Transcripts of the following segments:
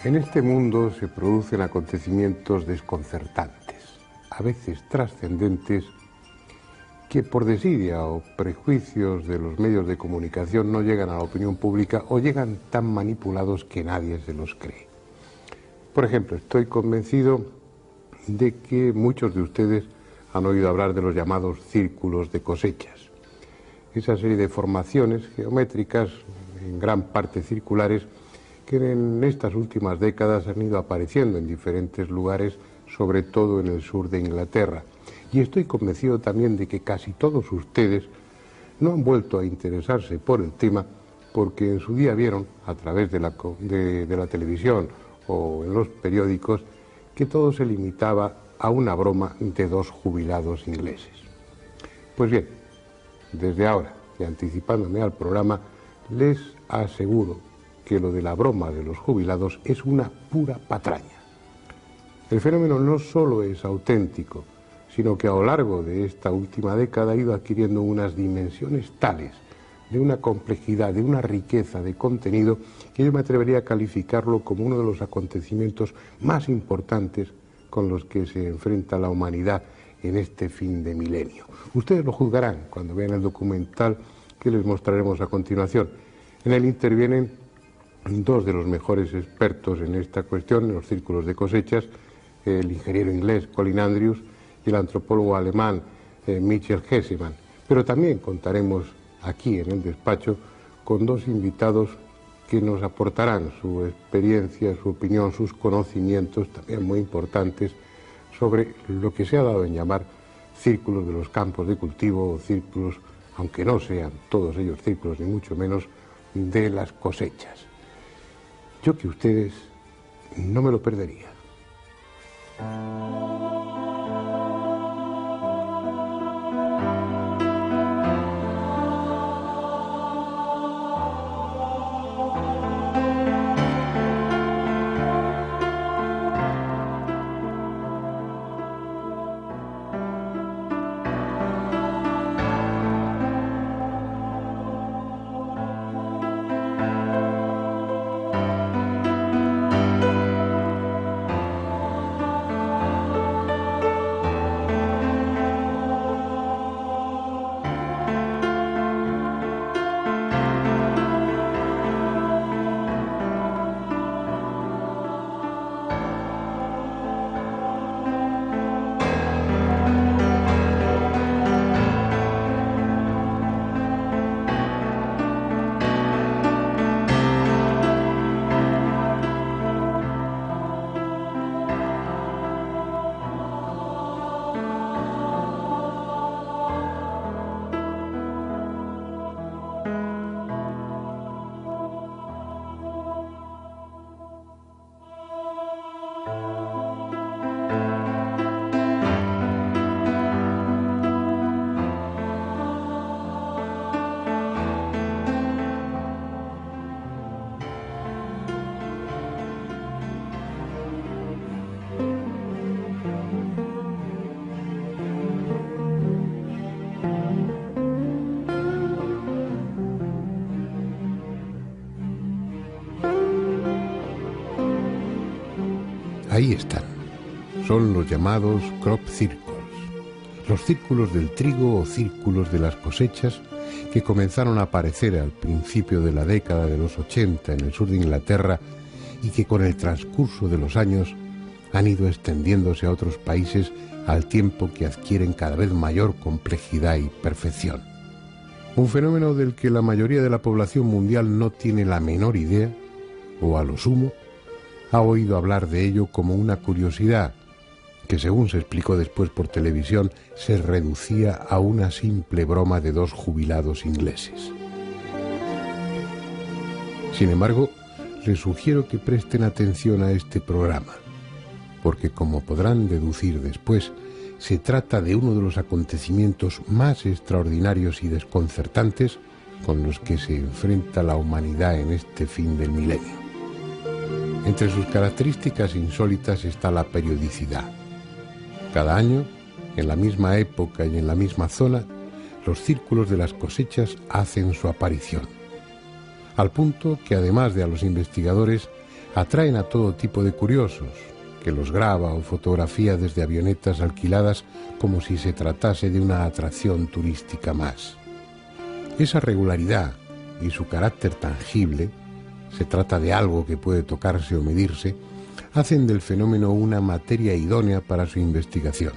En este mundo se producen acontecimientos desconcertantes, a veces trascendentes, que por desidia o prejuicios de los medios de comunicación no llegan a la opinión pública o llegan tan manipulados que nadie se los cree. Por ejemplo, estoy convencido de que muchos de ustedes han oído hablar de los llamados círculos de cosechas. Esa serie de formaciones geométricas, en gran parte circulares, que en estas últimas décadas han ido apareciendo en diferentes lugares, sobre todo en el sur de Inglaterra. Y estoy convencido también de que casi todos ustedes no han vuelto a interesarse por el tema porque en su día vieron, a través de la televisión o en los periódicos, que todo se limitaba a una broma de dos jubilados ingleses. Pues bien, desde ahora, y anticipándome al programa, les aseguro que lo de la broma de los jubilados es una pura patraña. El fenómeno no solo es auténtico, sino que a lo largo de esta última década ha ido adquiriendo unas dimensiones tales, de una complejidad, de una riqueza de contenido, que yo me atrevería a calificarlo como uno de los acontecimientos más importantes con los que se enfrenta la humanidad en este fin de milenio. Ustedes lo juzgarán cuando vean el documental que les mostraremos a continuación. En él intervienen dos de los mejores expertos en esta cuestión, en los círculos de cosechas, el ingeniero inglés Colin Andrews y el antropólogo alemán Michael Hessemann. Pero también contaremos aquí en el despacho con dos invitados que nos aportarán su experiencia, su opinión, sus conocimientos, también muy importantes, sobre lo que se ha dado en llamar círculos de los campos de cultivo o círculos, aunque no sean todos ellos círculos, ni mucho menos, de las cosechas. Yo que ustedes no me lo perdería. Ahí están. Son los llamados crop circles, los círculos del trigo o círculos de las cosechas que comenzaron a aparecer al principio de la década de los 80 en el sur de Inglaterra y que con el transcurso de los años han ido extendiéndose a otros países al tiempo que adquieren cada vez mayor complejidad y perfección. Un fenómeno del que la mayoría de la población mundial no tiene la menor idea, o a lo sumo, ha oído hablar de ello como una curiosidad que, según se explicó después por televisión, se reducía a una simple broma de dos jubilados ingleses. Sin embargo, les sugiero que presten atención a este programa, porque como podrán deducir después, se trata de uno de los acontecimientos más extraordinarios y desconcertantes con los que se enfrenta la humanidad en este fin del milenio. Entre sus características insólitas está la periodicidad. Cada año, en la misma época y en la misma zona, los círculos de las cosechas hacen su aparición. Al punto que, además de a los investigadores, Atraen a todo tipo de curiosos, que los graba o fotografía desde avionetas alquiladas como si se tratase de una atracción turística más. Esa regularidad y su carácter tangible, se trata de algo que puede tocarse o medirse, hacen del fenómeno una materia idónea para su investigación.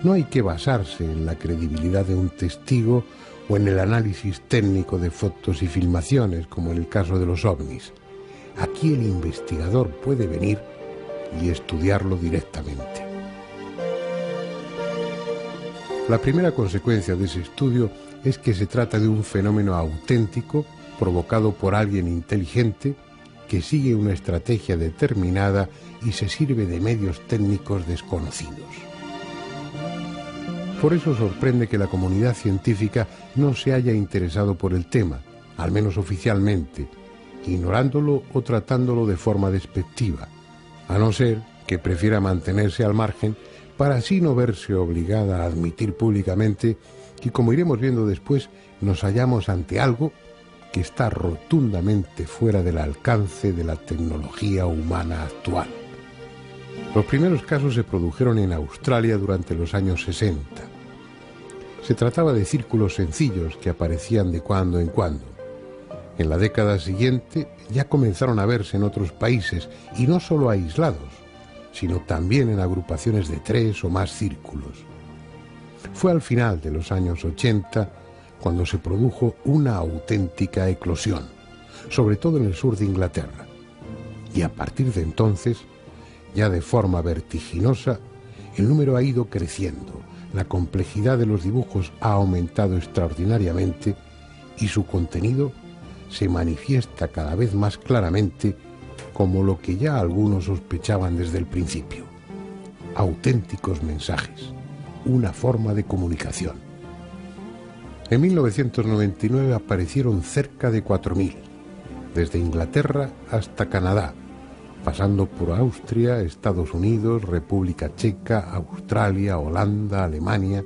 No hay que basarse en la credibilidad de un testigo o en el análisis técnico de fotos y filmaciones, como en el caso de los ovnis. Aquí el investigador puede venir y estudiarlo directamente. La primera consecuencia de ese estudio es que se trata de un fenómeno auténtico provocado por alguien inteligente que sigue una estrategia determinada y se sirve de medios técnicos desconocidos. Por eso sorprende que la comunidad científica no se haya interesado por el tema, al menos oficialmente, ignorándolo o tratándolo de forma despectiva, a no ser que prefiera mantenerse al margen para así no verse obligada a admitir públicamente que, como iremos viendo después, nos hallamos ante algo que está rotundamente fuera del alcance de la tecnología humana actual. Los primeros casos se produjeron en Australia durante los años 60. Se trataba de círculos sencillos que aparecían de cuando en cuando. En la década siguiente ya comenzaron a verse en otros países, y no solo aislados, sino también en agrupaciones de 3 o más círculos. Fue al final de los años 80 cuando se produjo una auténtica eclosión, sobre todo en el sur de Inglaterra. Y a partir de entonces, ya de forma vertiginosa, el número ha ido creciendo, la complejidad de los dibujos ha aumentado extraordinariamente y su contenido se manifiesta cada vez más claramente como lo que ya algunos sospechaban desde el principio: auténticos mensajes, una forma de comunicación. En 1999 aparecieron cerca de 4.000, desde Inglaterra hasta Canadá, pasando por Austria, Estados Unidos, República Checa, Australia, Holanda, Alemania,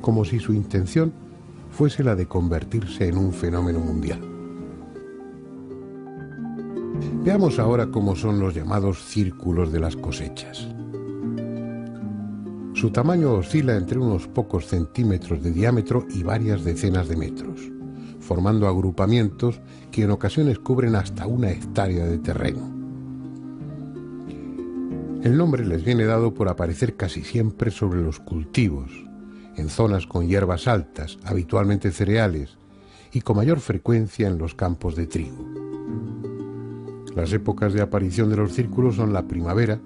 como si su intención fuese la de convertirse en un fenómeno mundial. Veamos ahora cómo son los llamados círculos de las cosechas. Su tamaño oscila entre unos pocos centímetros de diámetro y varias decenas de metros, formando agrupamientos que en ocasiones cubren hasta 1 hectárea de terreno. El nombre les viene dado por aparecer casi siempre sobre los cultivos, en zonas con hierbas altas, habitualmente cereales, y con mayor frecuencia en los campos de trigo. Las épocas de aparición de los círculos son la primavera,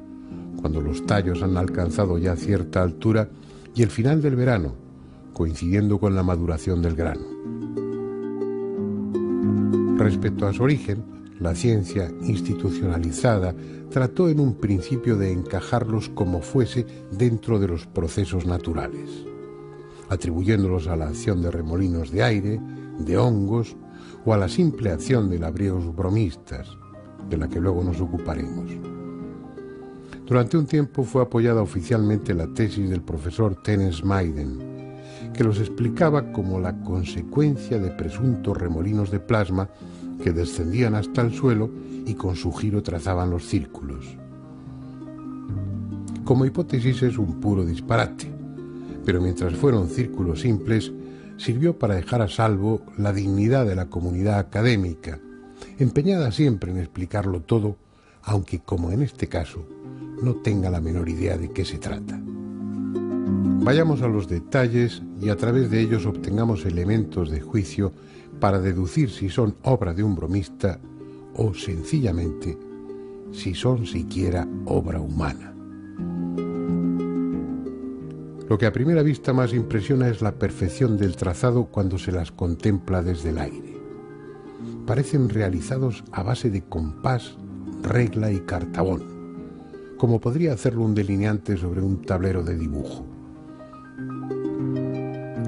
cuando los tallos han alcanzado ya cierta altura, y el final del verano, coincidiendo con la maduración del grano. Respecto a su origen, la ciencia institucionalizada trató en un principio de encajarlos como fuese dentro de los procesos naturales, atribuyéndolos a la acción de remolinos de aire, de hongos o a la simple acción de labriegos bromistas, de la que luego nos ocuparemos. Durante un tiempo fue apoyada oficialmente la tesis del profesor Terence Maiden, que los explicaba como la consecuencia de presuntos remolinos de plasma que descendían hasta el suelo y con su giro trazaban los círculos. Como hipótesis es un puro disparate, pero mientras fueron círculos simples, sirvió para dejar a salvo la dignidad de la comunidad académica, empeñada siempre en explicarlo todo, aunque, como en este caso, no tenga la menor idea de qué se trata. Vayamos a los detalles y a través de ellos obtengamos elementos de juicio para deducir si son obra de un bromista o, sencillamente, si son siquiera obra humana. Lo que a primera vista más impresiona es la perfección del trazado cuando se las contempla desde el aire. Parecen realizados a base de compás, regla y cartabón, como podría hacerlo un delineante sobre un tablero de dibujo.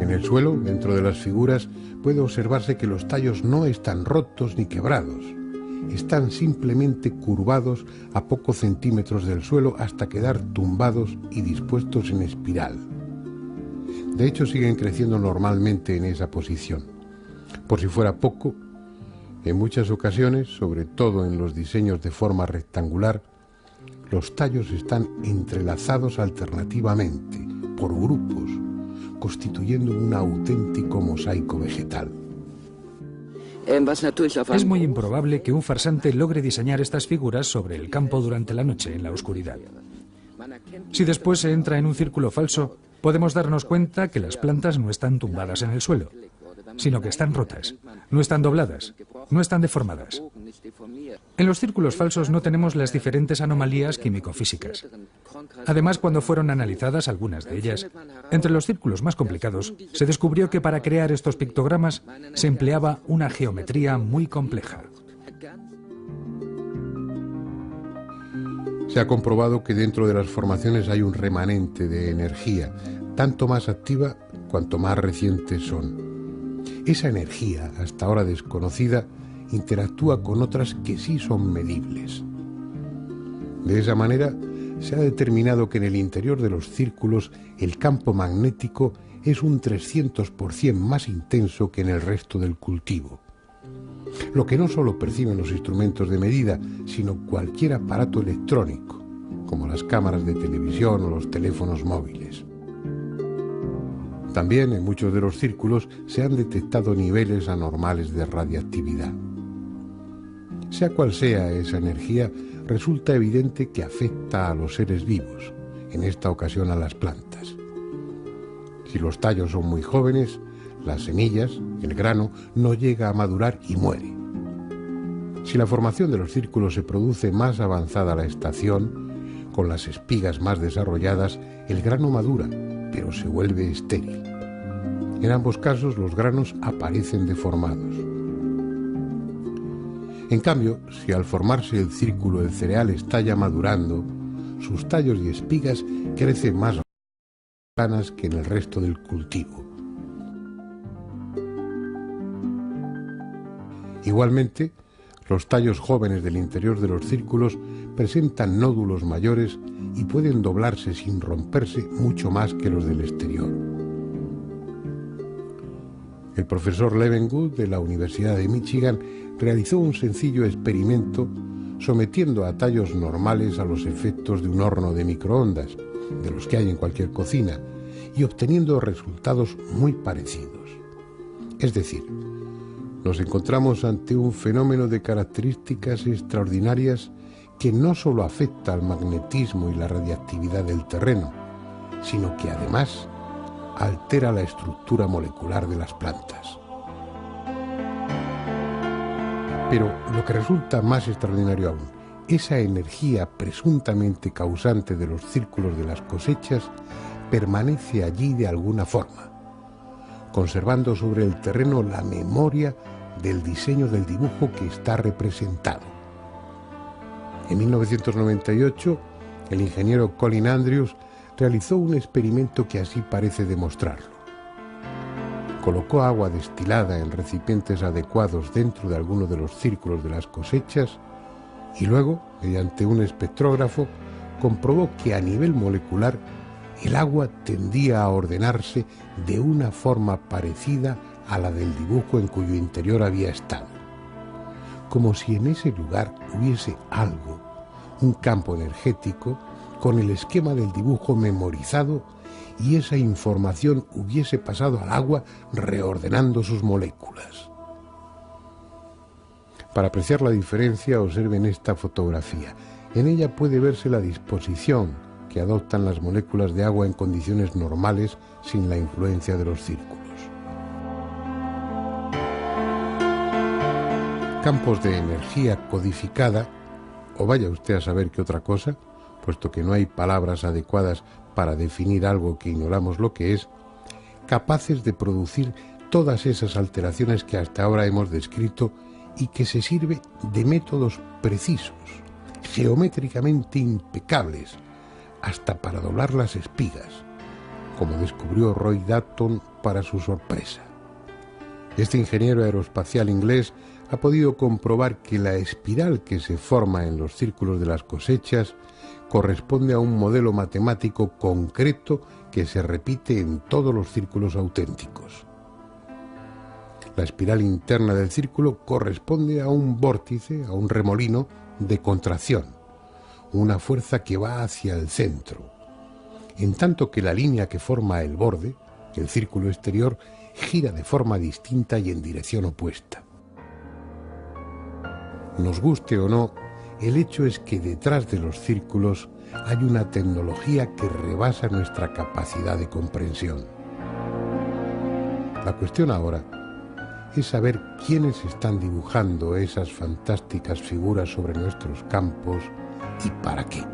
En el suelo, dentro de las figuras, puede observarse que los tallos no están rotos ni quebrados. Están simplemente curvados a pocos centímetros del suelo hasta quedar tumbados y dispuestos en espiral. De hecho, siguen creciendo normalmente en esa posición. Por si fuera poco, En muchas ocasiones, sobre todo en los diseños de forma rectangular, los tallos están entrelazados alternativamente, por grupos, constituyendo un auténtico mosaico vegetal. Es muy improbable que un farsante logre diseñar estas figuras sobre el campo durante la noche, en la oscuridad. Si después se entra en un círculo falso, podemos darnos cuenta que las plantas no están tumbadas en el suelo, sino que están rotas, no están dobladas, no están deformadas. En los círculos falsos no tenemos las diferentes anomalías químico-físicas. Además, cuando fueron analizadas algunas de ellas, entre los círculos más complicados, se descubrió que para crear estos pictogramas se empleaba una geometría muy compleja. Se ha comprobado que dentro de las formaciones hay un remanente de energía, tanto más activa cuanto más recientes son. Esa energía, hasta ahora desconocida, interactúa con otras que sí son medibles. De esa manera, se ha determinado que en el interior de los círculos el campo magnético es un 300% más intenso que en el resto del cultivo. Lo que no solo perciben los instrumentos de medida, sino cualquier aparato electrónico, como las cámaras de televisión o los teléfonos móviles. También en muchos de los círculos se han detectado niveles anormales de radiactividad. Sea cual sea esa energía, resulta evidente que afecta a los seres vivos, en esta ocasión a las plantas. Si los tallos son muy jóvenes, las semillas, el grano, no llega a madurar y muere. Si la formación de los círculos se produce más avanzada la estación, con las espigas más desarrolladas, el grano madura, pero se vuelve estéril. En ambos casos los granos aparecen deformados. En cambio, si al formarse el círculo el cereal está ya madurando, sus tallos y espigas crecen más planas que en el resto del cultivo. Igualmente, los tallos jóvenes del interior de los círculos presentan nódulos mayores y pueden doblarse sin romperse mucho más que los del exterior. El profesor Levengood de la Universidad de Michigan realizó un sencillo experimento sometiendo a tallos normales a los efectos de un horno de microondas, de los que hay en cualquier cocina, y obteniendo resultados muy parecidos. Es decir, nos encontramos ante un fenómeno de características extraordinarias que no solo afecta al magnetismo y la radiactividad del terreno, sino que además altera la estructura molecular de las plantas. Pero lo que resulta más extraordinario aún, esa energía presuntamente causante de los círculos de las cosechas permanece allí de alguna forma, conservando sobre el terreno la memoria del diseño del dibujo que está representado. En 1998, el ingeniero Colin Andrews realizó un experimento que así parece demostrarlo. Colocó agua destilada en recipientes adecuados dentro de alguno de los círculos de las cosechas y luego, mediante un espectrógrafo, comprobó que a nivel molecular el agua tendía a ordenarse de una forma parecida a la del dibujo en cuyo interior había estado, como si en ese lugar hubiese algo, un campo energético, con el esquema del dibujo memorizado y esa información hubiese pasado al agua reordenando sus moléculas. Para apreciar la diferencia, observen esta fotografía. En ella puede verse la disposición que adoptan las moléculas de agua en condiciones normales sin la influencia de los círculos. Campos de energía codificada, o vaya usted a saber qué otra cosa, puesto que no hay palabras adecuadas para definir algo que ignoramos lo que es, capaces de producir todas esas alteraciones que hasta ahora hemos descrito y que se sirve de métodos precisos, geométricamente impecables, hasta para doblar las espigas, como descubrió Roy Dalton para su sorpresa. Este ingeniero aeroespacial inglés ha podido comprobar que la espiral que se forma en los círculos de las cosechas corresponde a un modelo matemático concreto que se repite en todos los círculos auténticos. La espiral interna del círculo corresponde a un vórtice, a un remolino de contracción, una fuerza que va hacia el centro, en tanto que la línea que forma el borde, el círculo exterior, gira de forma distinta y en dirección opuesta. Nos guste o no, el hecho es que detrás de los círculos hay una tecnología que rebasa nuestra capacidad de comprensión. La cuestión ahora es saber quiénes están dibujando esas fantásticas figuras sobre nuestros campos y para qué.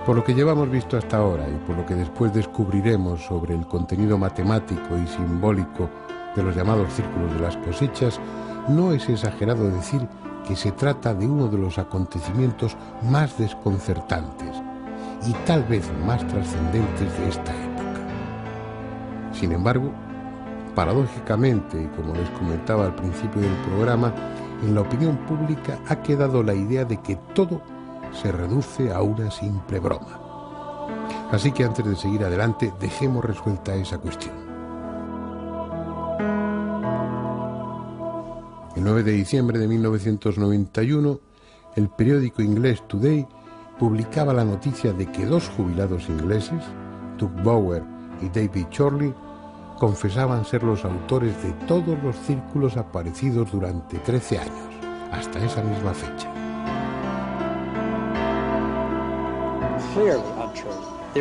Por lo que llevamos visto hasta ahora y por lo que después descubriremos sobre el contenido matemático y simbólico de los llamados círculos de las cosechas, no es exagerado decir que se trata de uno de los acontecimientos más desconcertantes y tal vez más trascendentes de esta época. Sin embargo, paradójicamente, y como les comentaba al principio del programa, en la opinión pública ha quedado la idea de que todo se reduce a una simple broma. Así que antes de seguir adelante, dejemos resuelta esa cuestión. El 9 de diciembre de 1991, el periódico inglés Today publicaba la noticia de que dos jubilados ingleses, Doug Bower y David Chorley, confesaban ser los autores de todos los círculos aparecidos durante 13 años, hasta esa misma fecha.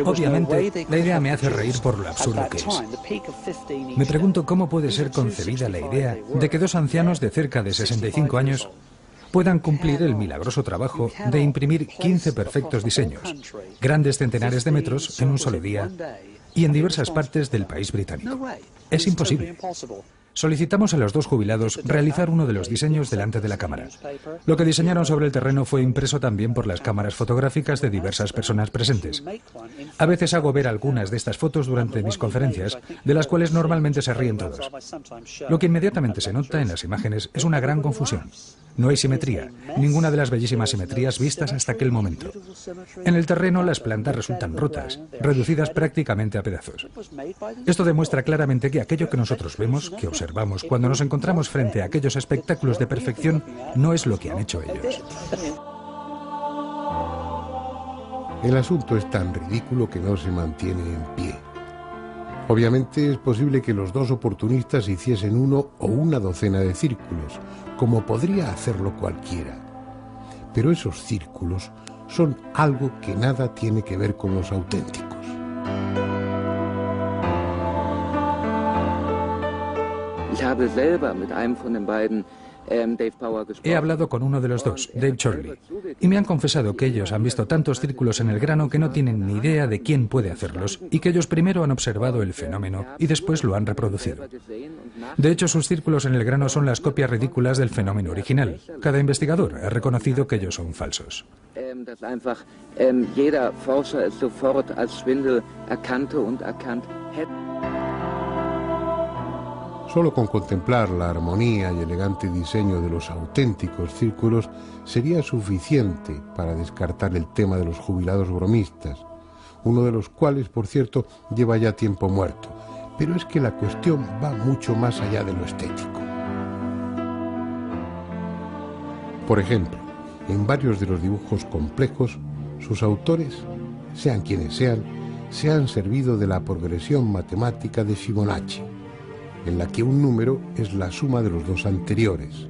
Obviamente, la idea me hace reír por lo absurdo que es. Me pregunto cómo puede ser concebida la idea de que dos ancianos de cerca de 65 años puedan cumplir el milagroso trabajo de imprimir 15 perfectos diseños, grandes centenares de metros en un solo día y en diversas partes del país británico. Es imposible. Solicitamos a los dos jubilados realizar uno de los diseños delante de la cámara. Lo que diseñaron sobre el terreno fue impreso también por las cámaras fotográficas de diversas personas presentes. A veces hago ver algunas de estas fotos durante mis conferencias, de las cuales normalmente se ríen todos. Lo que inmediatamente se nota en las imágenes es una gran confusión. No hay simetría, ninguna de las bellísimas simetrías vistas hasta aquel momento. En el terreno las plantas resultan rotas, reducidas prácticamente a pedazos. Esto demuestra claramente que aquello que nosotros vemos, que observamos cuando nos encontramos frente a aquellos espectáculos de perfección, no es lo que han hecho ellos. El asunto es tan ridículo que no se mantiene en pie. Obviamente es posible que los dos oportunistas hiciesen uno o una docena de círculos, como podría hacerlo cualquiera. Pero esos círculos son algo que nada tiene que ver con los auténticos. He hablado con uno de los dos, Dave Chorley, y me han confesado que ellos han visto tantos círculos en el grano que no tienen ni idea de quién puede hacerlos y que ellos primero han observado el fenómeno y después lo han reproducido. De hecho, sus círculos en el grano son las copias ridículas del fenómeno original. Cada investigador ha reconocido que ellos son falsos. Solo con contemplar la armonía y elegante diseño de los auténticos círculos sería suficiente para descartar el tema de los jubilados bromistas, uno de los cuales, por cierto, lleva ya tiempo muerto. Pero es que la cuestión va mucho más allá de lo estético. Por ejemplo, en varios de los dibujos complejos, sus autores, sean quienes sean, se han servido de la progresión matemática de Fibonacci, en la que un número es la suma de los dos anteriores.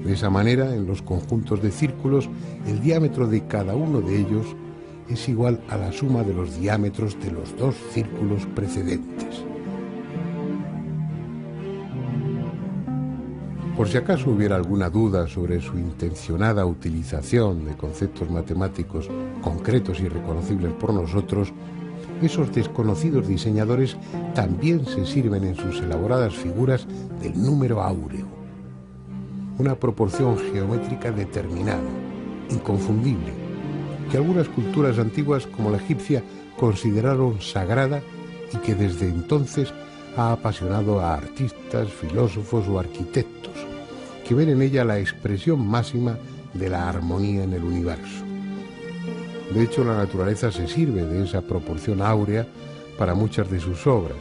De esa manera, en los conjuntos de círculos, el diámetro de cada uno de ellos es igual a la suma de los diámetros de los dos círculos precedentes. Por si acaso hubiera alguna duda sobre su intencionada utilización de conceptos matemáticos concretos y reconocibles por nosotros, esos desconocidos diseñadores también se sirven en sus elaboradas figuras del número áureo, una proporción geométrica determinada, inconfundible, que algunas culturas antiguas como la egipcia consideraron sagrada y que desde entonces ha apasionado a artistas, filósofos o arquitectos, que ven en ella la expresión máxima de la armonía en el universo. De hecho, la naturaleza se sirve de esa proporción áurea para muchas de sus obras,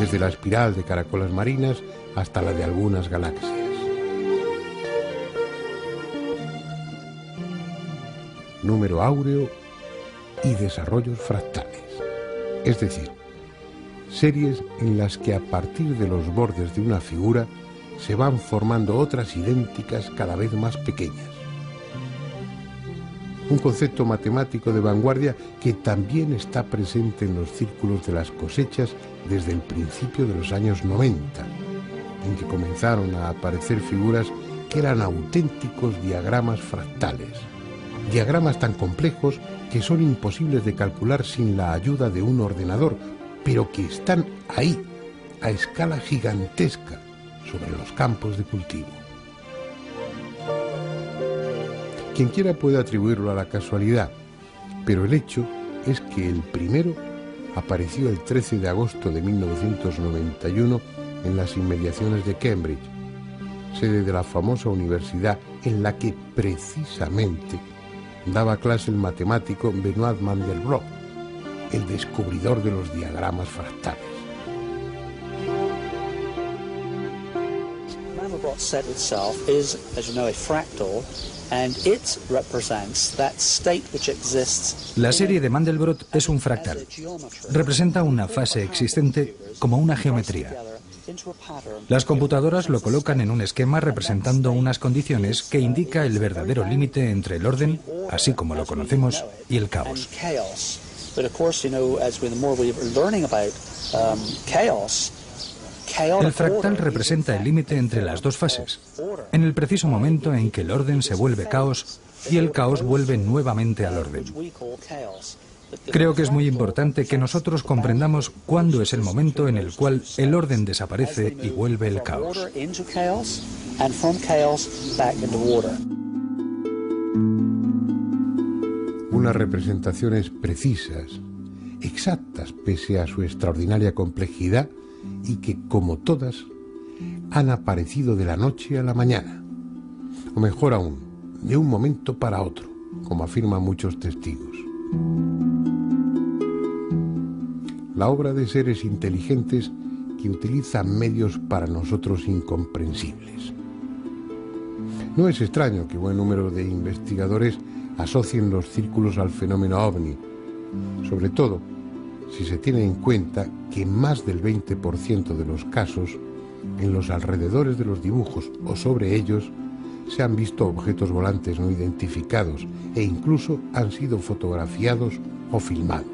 desde la espiral de caracolas marinas hasta la de algunas galaxias. Número áureo y desarrollos fractales, es decir, series en las que a partir de los bordes de una figura se van formando otras idénticas cada vez más pequeñas. Un concepto matemático de vanguardia que también está presente en los círculos de las cosechas desde el principio de los años 90, en que comenzaron a aparecer figuras que eran auténticos diagramas fractales. Diagramas tan complejos que son imposibles de calcular sin la ayuda de un ordenador, pero que están ahí, a escala gigantesca, sobre los campos de cultivo. Quien quiera puede atribuirlo a la casualidad, pero el hecho es que el primero apareció el 13 de agosto de 1991 en las inmediaciones de Cambridge, sede de la famosa universidad en la que precisamente daba clase el matemático Benoit Mandelbrot, el descubridor de los diagramas fractales. Mandelbrot set itself is, as you know, a fractal, and it represents that state which exists. La serie de Mandelbrot es un fractal. Representa una fase existente como una geometría. Las computadoras lo colocan en un esquema representando unas condiciones que indica el verdadero límite entre el orden, así como lo conocemos, y el caos. El fractal representa el límite entre las dos fases, en el preciso momento en que el orden se vuelve caos y el caos vuelve nuevamente al orden. Creo que es muy importante que nosotros comprendamos cuándo es el momento en el cual el orden desaparece y vuelve el caos. Unas representaciones precisas, exactas pese a su extraordinaria complejidad y que, como todas, han aparecido de la noche a la mañana, o mejor aún, de un momento para otro, como afirman muchos testigos. La obra de seres inteligentes que utilizan medios para nosotros incomprensibles. No es extraño que buen número de investigadores asocien los círculos al fenómeno ovni, sobre todo si se tiene en cuenta que en más del 20% de los casos, en los alrededores de los dibujos o sobre ellos, se han visto objetos volantes no identificados e incluso han sido fotografiados o filmados.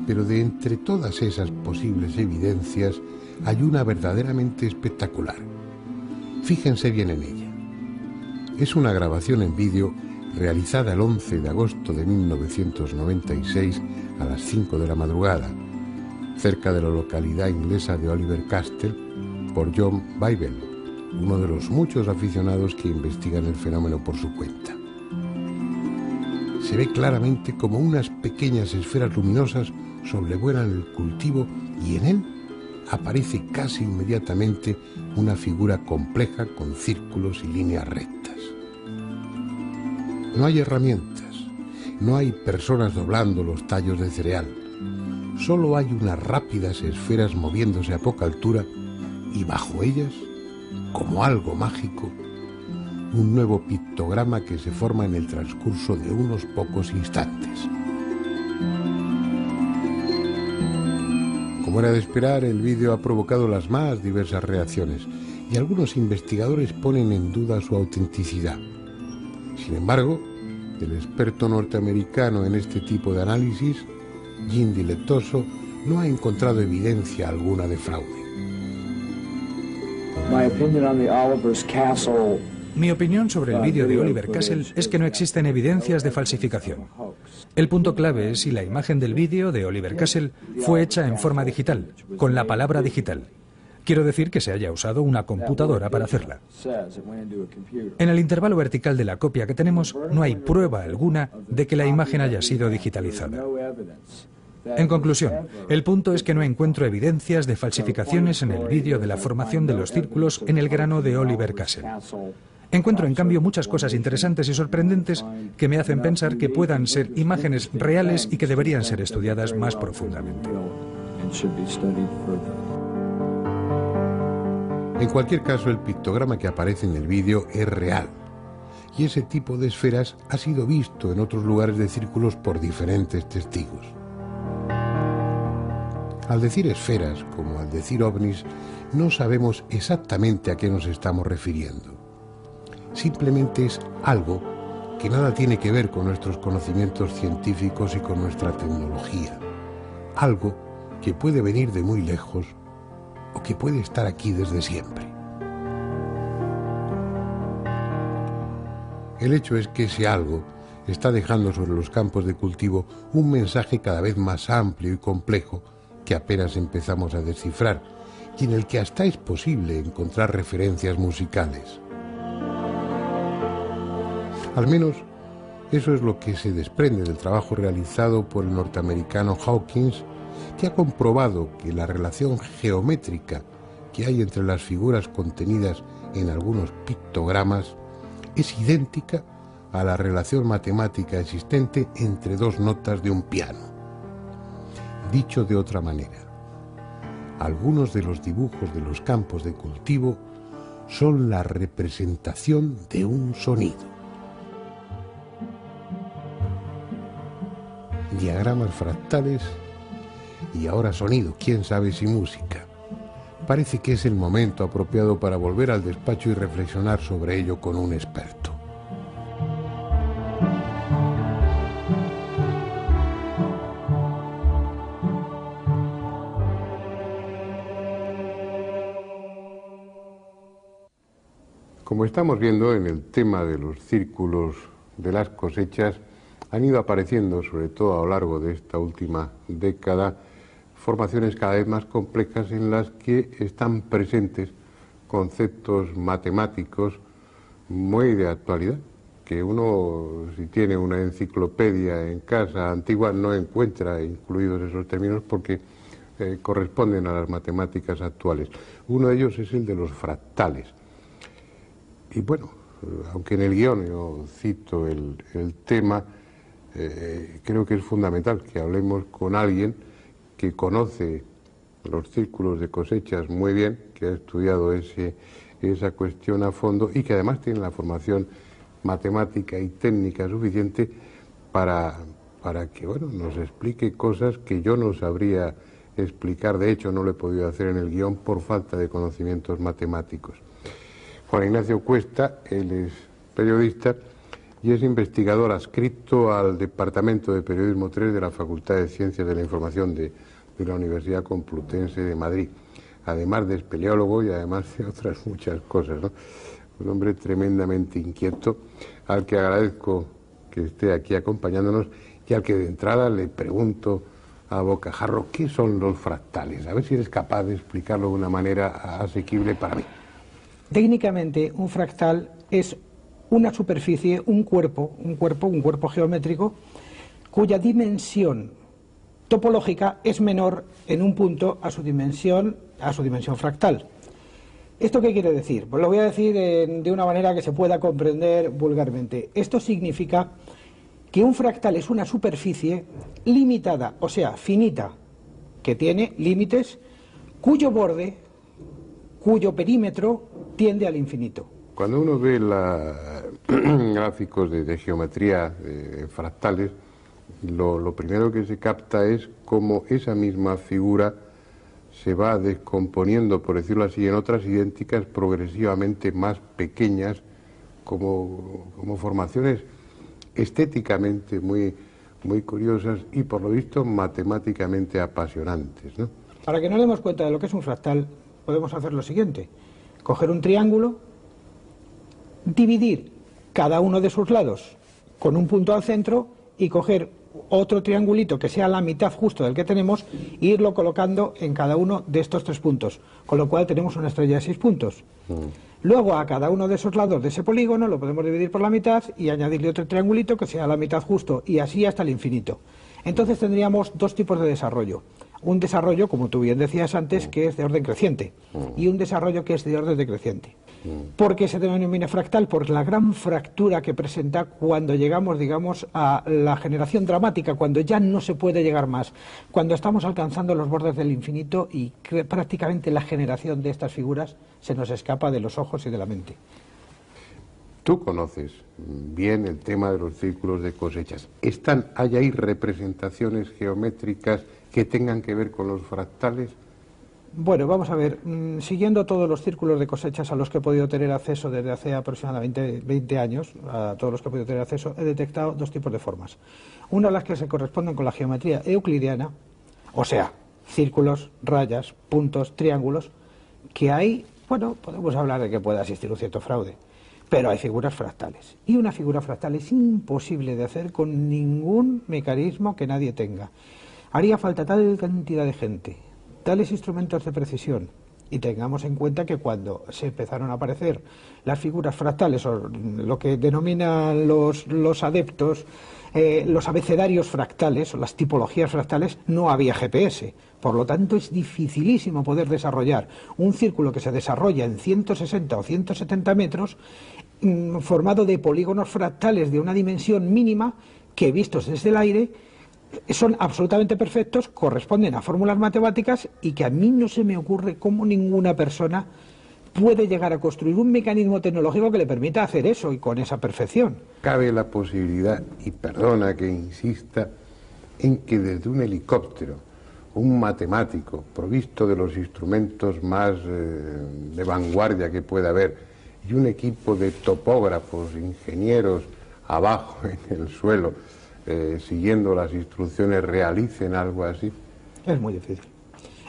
Pero de entre todas esas posibles evidencias hay una verdaderamente espectacular. Fíjense bien en ella. Es una grabación en vídeo realizada el 11 de agosto de 1996 a las 5 de la madrugada, cerca de la localidad inglesa de Oliver Castle, por John Bybel, uno de los muchos aficionados que investigan el fenómeno por su cuenta. Se ve claramente como unas pequeñas esferas luminosas sobrevuelan el cultivo y en él aparece casi inmediatamente una figura compleja con círculos y líneas rectas. No hay herramientas, no hay personas doblando los tallos de cereal. Solo hay unas rápidas esferas moviéndose a poca altura y bajo ellas, como algo mágico, un nuevo pictograma que se forma en el transcurso de unos pocos instantes. Como era de esperar, el vídeo ha provocado las más diversas reacciones y algunos investigadores ponen en duda su autenticidad. Sin embargo, el experto norteamericano en este tipo de análisis, Jim Dilettoso, no ha encontrado evidencia alguna de fraude. Mi opinión sobre el vídeo de Oliver Castle es que no existen evidencias de falsificación. El punto clave es si la imagen del vídeo de Oliver Castle fue hecha en forma digital, con la palabra digital. Quiero decir que se haya usado una computadora para hacerla. En el intervalo vertical de la copia que tenemos no hay prueba alguna de que la imagen haya sido digitalizada. En conclusión, el punto es que no encuentro evidencias de falsificaciones en el vídeo de la formación de los círculos en el grano de Oliver Castle. Encuentro, en cambio, muchas cosas interesantes y sorprendentes que me hacen pensar que puedan ser imágenes reales y que deberían ser estudiadas más profundamente. En cualquier caso, el pictograma que aparece en el vídeo es real. Y ese tipo de esferas ha sido visto en otros lugares de círculos por diferentes testigos. Al decir esferas, como al decir ovnis, no sabemos exactamente a qué nos estamos refiriendo. Simplemente es algo que nada tiene que ver con nuestros conocimientos científicos y con nuestra tecnología. Algo que puede venir de muy lejos o que puede estar aquí desde siempre. El hecho es que ese algo está dejando sobre los campos de cultivo un mensaje cada vez más amplio y complejo que apenas empezamos a descifrar y en el que hasta es posible encontrar referencias musicales. Al menos eso es lo que se desprende del trabajo realizado por el norteamericano Hawkins, que ha comprobado que la relación geométrica que hay entre las figuras contenidas en algunos pictogramas es idéntica a la relación matemática existente entre dos notas de un piano. Dicho de otra manera, algunos de los dibujos de los campos de cultivo son la representación de un sonido. Diagramas fractales y ahora sonido, quién sabe si música. Parece que es el momento apropiado para volver al despacho y reflexionar sobre ello con un experto. Como estamos viendo en el tema de los círculos de las cosechas, han ido apareciendo, sobre todo a lo largo de esta última década, formaciones cada vez más complejas en las que están presentes conceptos matemáticos muy de actualidad, que uno, si tiene una enciclopedia en casa antigua, no encuentra incluidos esos términos porque corresponden a las matemáticas actuales. Uno de ellos es el de los fractales. Y bueno, aunque en el guión yo cito el tema, creo que es fundamental que hablemos con alguien que conoce los círculos de cosechas muy bien, que ha estudiado esa cuestión a fondo y que además tiene la formación matemática y técnica suficiente para que nos explique cosas que yo no sabría explicar. De hecho, no lo he podido hacer en el guión por falta de conocimientos matemáticos. Juan Ignacio Cuesta, él es periodista y es investigador adscrito al Departamento de Periodismo 3 de la Facultad de Ciencias de la Información de la Universidad Complutense de Madrid, además de espeleólogo y además de otras muchas cosas, ¿no? Un hombre tremendamente inquieto, al que agradezco que esté aquí acompañándonos y al que de entrada le pregunto a bocajarro, ¿qué son los fractales? A ver si eres capaz de explicarlo de una manera asequible para mí. Técnicamente, un fractal es una superficie, un cuerpo geométrico, cuya dimensión topológica es menor en un punto a su dimensión fractal. ¿Esto qué quiere decir? Pues lo voy a decir de una manera que se pueda comprender vulgarmente. Esto significa que un fractal es una superficie limitada, o sea, finita, que tiene límites, cuyo borde, cuyo perímetro tiende al infinito. Cuando uno ve gráficos de geometría de fractales, lo primero que se capta es cómo esa misma figura se va descomponiendo, por decirlo así, en otras idénticas progresivamente más pequeñas, como formaciones estéticamente muy curiosas y, por lo visto, matemáticamente apasionantes, ¿no? Para que nos demos cuenta de lo que es un fractal, podemos hacer lo siguiente: coger un triángulo, dividir cada uno de sus lados con un punto al centro y coger otro triangulito que sea la mitad justo del que tenemos e irlo colocando en cada uno de estos 3 puntos, con lo cual tenemos una estrella de 6 puntos. Luego a cada uno de esos lados de ese polígono lo podemos dividir por la mitad y añadirle otro triangulito que sea la mitad justo, y así hasta el infinito. Entonces tendríamos 2 tipos de desarrollo: un desarrollo, como tú bien decías antes, que es de orden creciente, y un desarrollo que es de orden decreciente. ¿Por qué se denomina fractal? Por la gran fractura que presenta cuando llegamos, digamos, a la generación dramática, cuando ya no se puede llegar más, cuando estamos alcanzando los bordes del infinito y prácticamente la generación de estas figuras se nos escapa de los ojos y de la mente. Tú conoces bien el tema de los círculos de cosechas. ¿Hay ahí representaciones geométricas que tengan que ver con los fractales? Bueno, vamos a ver, siguiendo todos los círculos de cosechas a los que he podido tener acceso desde hace aproximadamente 20 años, a todos los que he podido tener acceso, he detectado 2 tipos de formas. Una, las que se corresponden con la geometría euclidiana, o sea, círculos, rayas, puntos, triángulos, que hay, bueno, podemos hablar de que pueda existir un cierto fraude, pero hay figuras fractales. Y una figura fractal es imposible de hacer con ningún mecanismo que nadie tenga. Haría falta tal cantidad de gente, tales instrumentos de precisión, y tengamos en cuenta que cuando se empezaron a aparecer las figuras fractales, o lo que denominan los adeptos, los abecedarios fractales, o las tipologías fractales, no había GPS. Por lo tanto, es dificilísimo poder desarrollar un círculo que se desarrolla en 160 o 170 metros, formado de polígonos fractales de una dimensión mínima, que vistos desde el aire son absolutamente perfectos, corresponden a fórmulas matemáticas, y que a mí no se me ocurre cómo ninguna persona puede llegar a construir un mecanismo tecnológico que le permita hacer eso y con esa perfección. Cabe la posibilidad, y perdona que insista, en que desde un helicóptero, un matemático provisto de los instrumentos más de vanguardia que pueda haber, y un equipo de topógrafos, ingenieros abajo en el suelo, siguiendo las instrucciones, realicen algo así? Es muy difícil.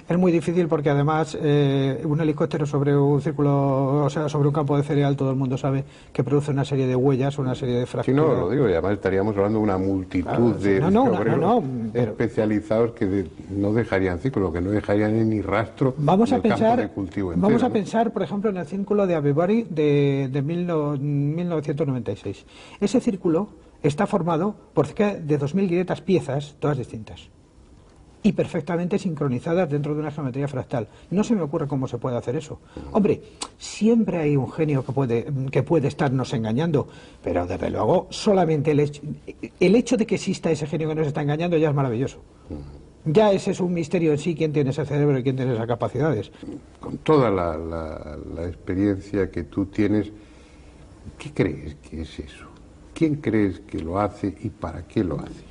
Es muy difícil porque además un helicóptero sobre un círculo, o sea, sobre un campo de cereal, todo el mundo sabe que produce una serie de huellas, una serie de fracturas. Sí, no, lo digo, y además estaríamos hablando de una multitud de obreros especializados que no dejarían círculo, que no dejarían ni rastro del campo de cultivo entero. Vamos a pensar, por ejemplo, en el círculo de Avebury de 1996. Ese círculo está formado por cerca de 2.500 piezas, todas distintas y perfectamente sincronizadas dentro de una geometría fractal. No se me ocurre cómo se puede hacer eso. Hombre, siempre hay un genio que puede estarnos engañando, pero desde luego solamente el hecho de que exista ese genio que nos está engañando ya es maravilloso. Ya ese es un misterio en sí, quién tiene ese cerebro y quién tiene esas capacidades. Con toda la experiencia que tú tienes, ¿qué crees que es eso? ¿Quién crees que lo hace y para qué lo hace?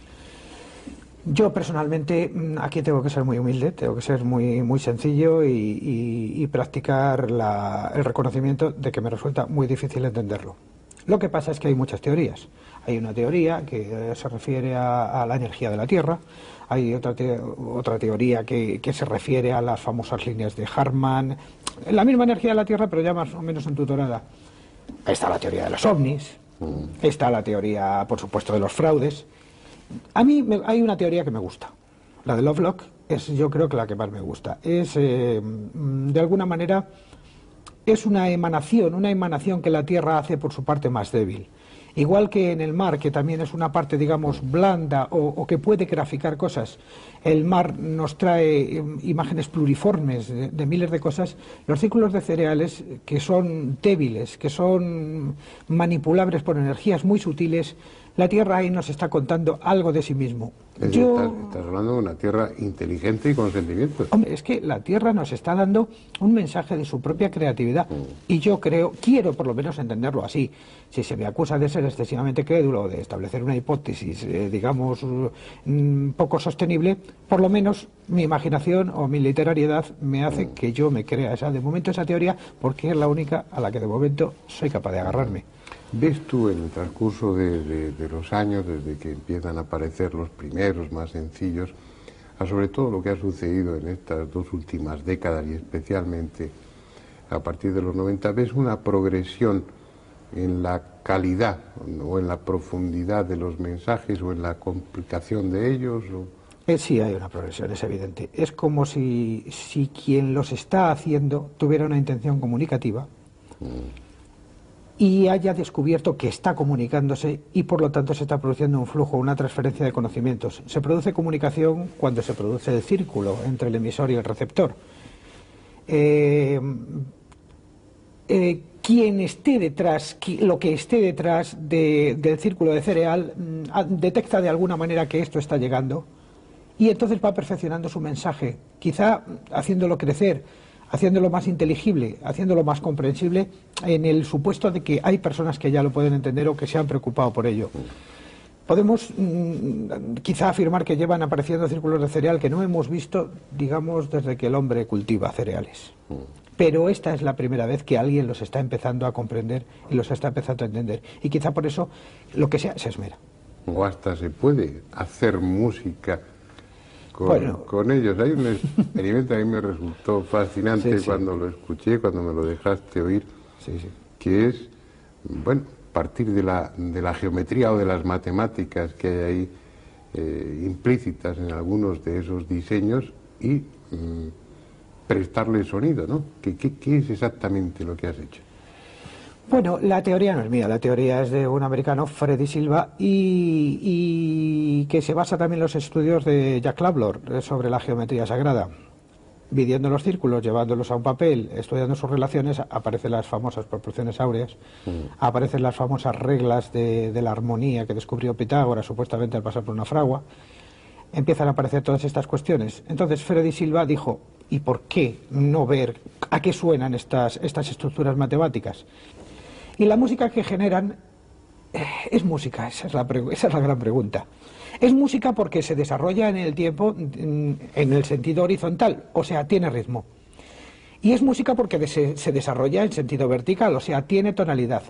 Yo personalmente aquí tengo que ser muy humilde, tengo que ser muy sencillo y practicar el reconocimiento de que me resulta muy difícil entenderlo. Lo que pasa es que hay muchas teorías. Hay una teoría que se refiere a la energía de la Tierra, hay otra teoría que se refiere a las famosas líneas de Hartmann, la misma energía de la Tierra pero ya más o menos entutorada. Está la teoría de los ovnis, está la teoría, por supuesto, de los fraudes. A mí hay una teoría que me gusta, la de Lovelock, es yo creo que la que más me gusta. Es, de alguna manera, es una emanación que la Tierra hace por su parte más débil Igual que en el mar, que también es una parte, digamos, blanda o que puede graficar cosas, el mar nos trae imágenes pluriformes de miles de cosas. Los círculos de cereales, que son débiles, que son manipulables por energías muy sutiles, la Tierra ahí nos está contando algo de sí mismo. Estás hablando de una Tierra inteligente y con sentimientos. Hombre, es que la Tierra nos está dando un mensaje de su propia creatividad y yo quiero por lo menos entenderlo así. Si se me acusa de ser excesivamente crédulo, de establecer una hipótesis, digamos, poco sostenible, por lo menos mi imaginación o mi literariedad me hace que yo me crea de momento esa teoría, porque es la única a la que de momento soy capaz de agarrarme. ¿Ves tú en el transcurso de los años, desde que empiezan a aparecer los primeros más sencillos, a sobre todo lo que ha sucedido en estas 2 últimas décadas y especialmente a partir de los 90, ves una progresión en la calidad o en la profundidad de los mensajes o en la complicación de ellos? Sí, hay una progresión, es evidente. Es como si quien los está haciendo tuviera una intención comunicativa y haya descubierto que está comunicándose y por lo tanto se está produciendo un flujo, una transferencia de conocimientos. Se produce comunicación cuando se produce el círculo entre el emisor y el receptor. Quien esté detrás, lo que esté detrás del círculo de cereal, detecta de alguna manera que esto está llegando y entonces va perfeccionando su mensaje, quizá haciéndolo crecer, haciéndolo más inteligible, haciéndolo más comprensible, en el supuesto de que hay personas que ya lo pueden entender o que se han preocupado por ello. Podemos quizá afirmar que llevan apareciendo círculos de cereal que no hemos visto, digamos, desde que el hombre cultiva cereales. Pero esta es la primera vez que alguien los está empezando a comprender y los está empezando a entender. Y quizá por eso, lo que sea, se esmera. O hasta se puede hacer música con ellos. Hay un experimento que a mí me resultó fascinante cuando lo escuché, cuando me lo dejaste oír, que es, bueno, partir de la geometría o de las matemáticas que hay ahí implícitas en algunos de esos diseños y prestarle sonido, ¿no? ¿Qué es exactamente lo que has hecho? Bueno, la teoría no es mía, la teoría es de un americano, Freddy Silva, y que se basa también en los estudios de Jack Lawlor sobre la geometría sagrada. Midiendo los círculos, llevándolos a un papel, estudiando sus relaciones, aparecen las famosas proporciones áureas, aparecen las famosas reglas de la armonía que descubrió Pitágoras, supuestamente al pasar por una fragua. Empiezan a aparecer todas estas cuestiones. Entonces Freddy Silva dijo, ¿y por qué no ver a qué suenan estas estructuras matemáticas? Y la música que generan es música, esa es la gran pregunta. Es música porque se desarrolla en el tiempo en el sentido horizontal, o sea, tiene ritmo. Y es música porque se desarrolla en sentido vertical, o sea, tiene tonalidad.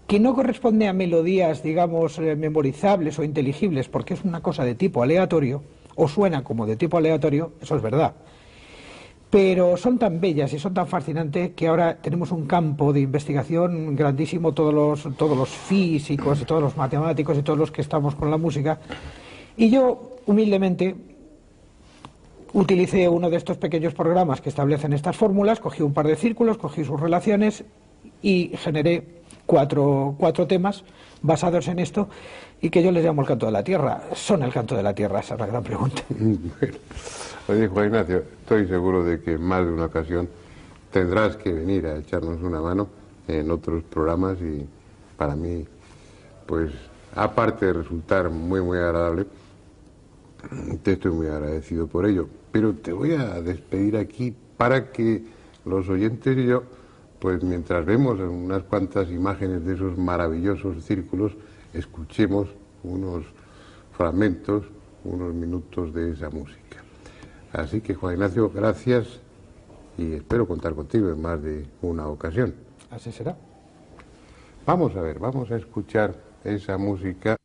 Que no corresponde a melodías, digamos, memorizables o inteligibles, porque es una cosa de tipo aleatorio, o suena como de tipo aleatorio, eso es verdad. Pero son tan bellas y son tan fascinantes que ahora tenemos un campo de investigación grandísimo, todos los físicos y todos los matemáticos y todos los que estamos con la música. Y yo, humildemente, utilicé uno de estos pequeños programas que establecen estas fórmulas, cogí un par de círculos, cogí sus relaciones y generé cuatro temas basados en esto y que yo les llamo el canto de la tierra. Son el canto de la tierra, esa es la gran pregunta. Bueno. Oye, Juan Ignacio, estoy seguro de que en más de una ocasión tendrás que venir a echarnos una mano en otros programas y para mí, pues, aparte de resultar muy, muy agradable, te estoy muy agradecido por ello. Pero te voy a despedir aquí para que los oyentes y yo, pues mientras vemos unas cuantas imágenes de esos maravillosos círculos, escuchemos unos fragmentos, unos minutos de esa música. Así que, Juan Ignacio, gracias y espero contar contigo en más de una ocasión. Así será. Vamos a ver, vamos a escuchar esa música.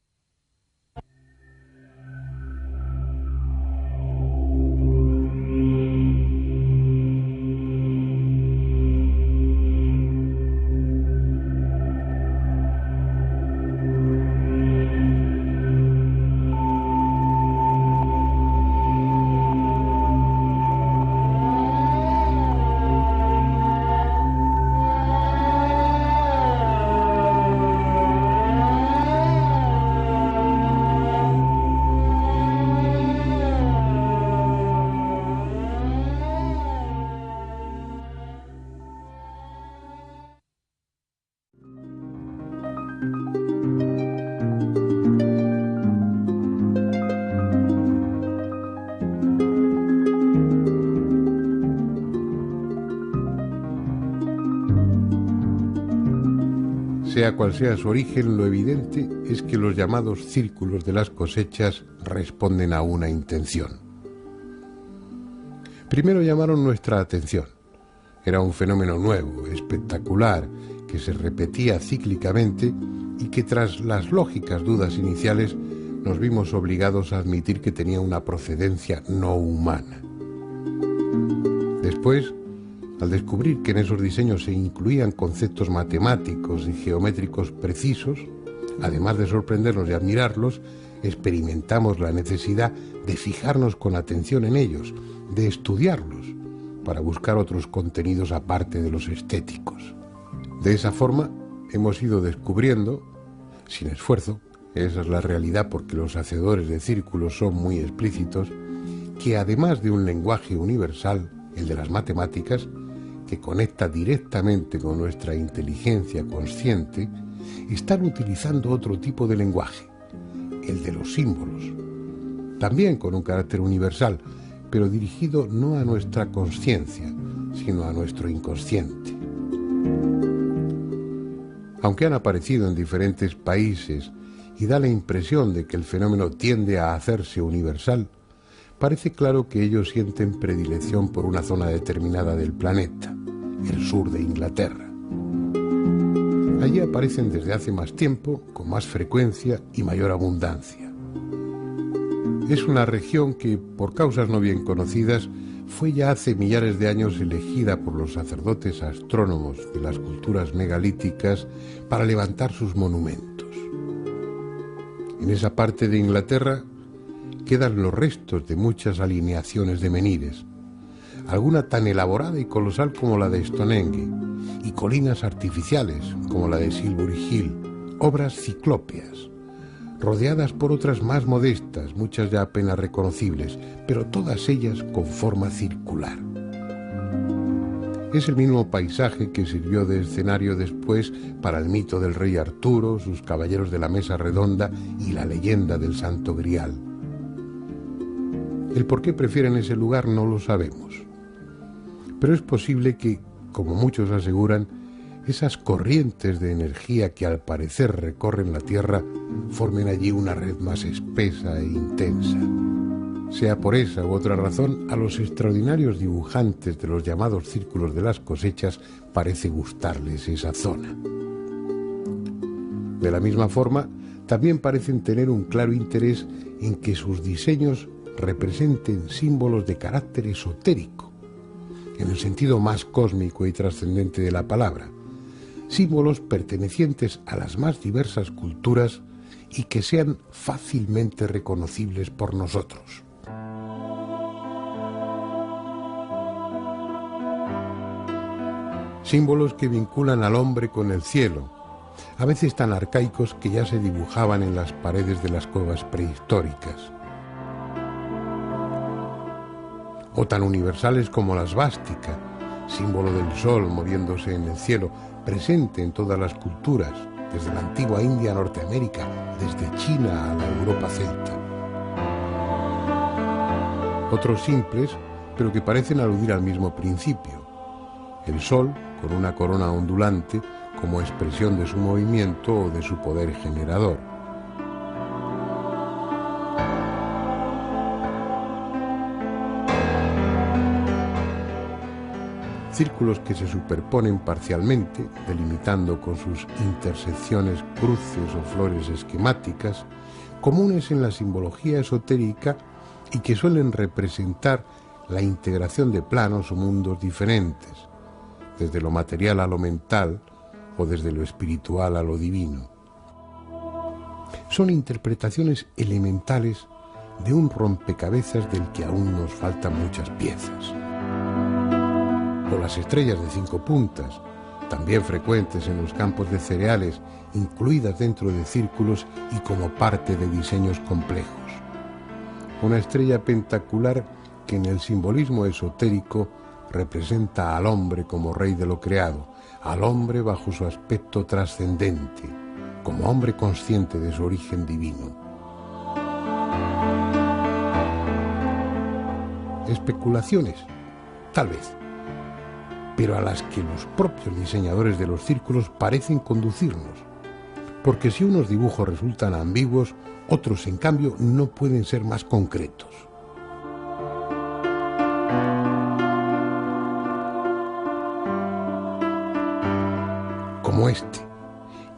Sea cual sea su origen, lo evidente es que los llamados círculos de las cosechas responden a una intención. Primero llamaron nuestra atención. Era un fenómeno nuevo, espectacular, que se repetía cíclicamente y que tras las lógicas dudas iniciales nos vimos obligados a admitir que tenía una procedencia no humana. Después, al descubrir que en esos diseños se incluían conceptos matemáticos y geométricos precisos, además de sorprendernos y admirarlos, experimentamos la necesidad de fijarnos con atención en ellos, de estudiarlos, para buscar otros contenidos aparte de los estéticos. De esa forma, hemos ido descubriendo, sin esfuerzo, esa es la realidad porque los hacedores de círculos son muy explícitos, que además de un lenguaje universal, el de las matemáticas, que conecta directamente con nuestra inteligencia consciente, están utilizando otro tipo de lenguaje, el de los símbolos, también con un carácter universal, pero dirigido no a nuestra consciencia, sino a nuestro inconsciente. Aunque han aparecido en diferentes países y da la impresión de que el fenómeno tiende a hacerse universal, parece claro que ellos sienten predilección por una zona determinada del planeta, el sur de Inglaterra. Allí aparecen desde hace más tiempo, con más frecuencia y mayor abundancia. Es una región que, por causas no bien conocidas, fue ya hace millares de años elegida por los sacerdotes astrónomos de las culturas megalíticas para levantar sus monumentos. En esa parte de Inglaterra quedan los restos de muchas alineaciones de menires, alguna tan elaborada y colosal como la de Stonehenge, y colinas artificiales como la de Silbury Hill, obras ciclópeas, rodeadas por otras más modestas, muchas ya apenas reconocibles, pero todas ellas con forma circular. Es el mismo paisaje que sirvió de escenario después para el mito del rey Arturo, sus caballeros de la mesa redonda y la leyenda del Santo Grial. El por qué prefieren ese lugar no lo sabemos, pero es posible que, como muchos aseguran, esas corrientes de energía que al parecer recorren la Tierra formen allí una red más espesa e intensa. Sea por esa u otra razón, a los extraordinarios dibujantes de los llamados círculos de las cosechas parece gustarles esa zona. De la misma forma, también parecen tener un claro interés en que sus diseños representen símbolos de carácter esotérico, en el sentido más cósmico y trascendente de la palabra, símbolos pertenecientes a las más diversas culturas y que sean fácilmente reconocibles por nosotros. Símbolos que vinculan al hombre con el cielo, a veces tan arcaicos que ya se dibujaban en las paredes de las cuevas prehistóricas, o tan universales como la svástica, símbolo del sol moviéndose en el cielo, presente en todas las culturas, desde la antigua India a Norteamérica, desde China a la Europa celta. Otros simples, pero que parecen aludir al mismo principio. El sol, con una corona ondulante, como expresión de su movimiento o de su poder generador. Círculos que se superponen parcialmente, delimitando con sus intersecciones cruces o flores esquemáticas, comunes en la simbología esotérica y que suelen representar la integración de planos o mundos diferentes, desde lo material a lo mental o desde lo espiritual a lo divino. Son interpretaciones elementales de un rompecabezas del que aún nos faltan muchas piezas. O las estrellas de 5 puntas, también frecuentes en los campos de cereales, incluidas dentro de círculos y como parte de diseños complejos. Una estrella pentacular que en el simbolismo esotérico representa al hombre como rey de lo creado, al hombre bajo su aspecto trascendente, como hombre consciente de su origen divino. Especulaciones, tal vez. pero a las que los propios diseñadores de los círculos parecen conducirnos. Porque si unos dibujos resultan ambiguos, otros, en cambio, no pueden ser más concretos. Como este,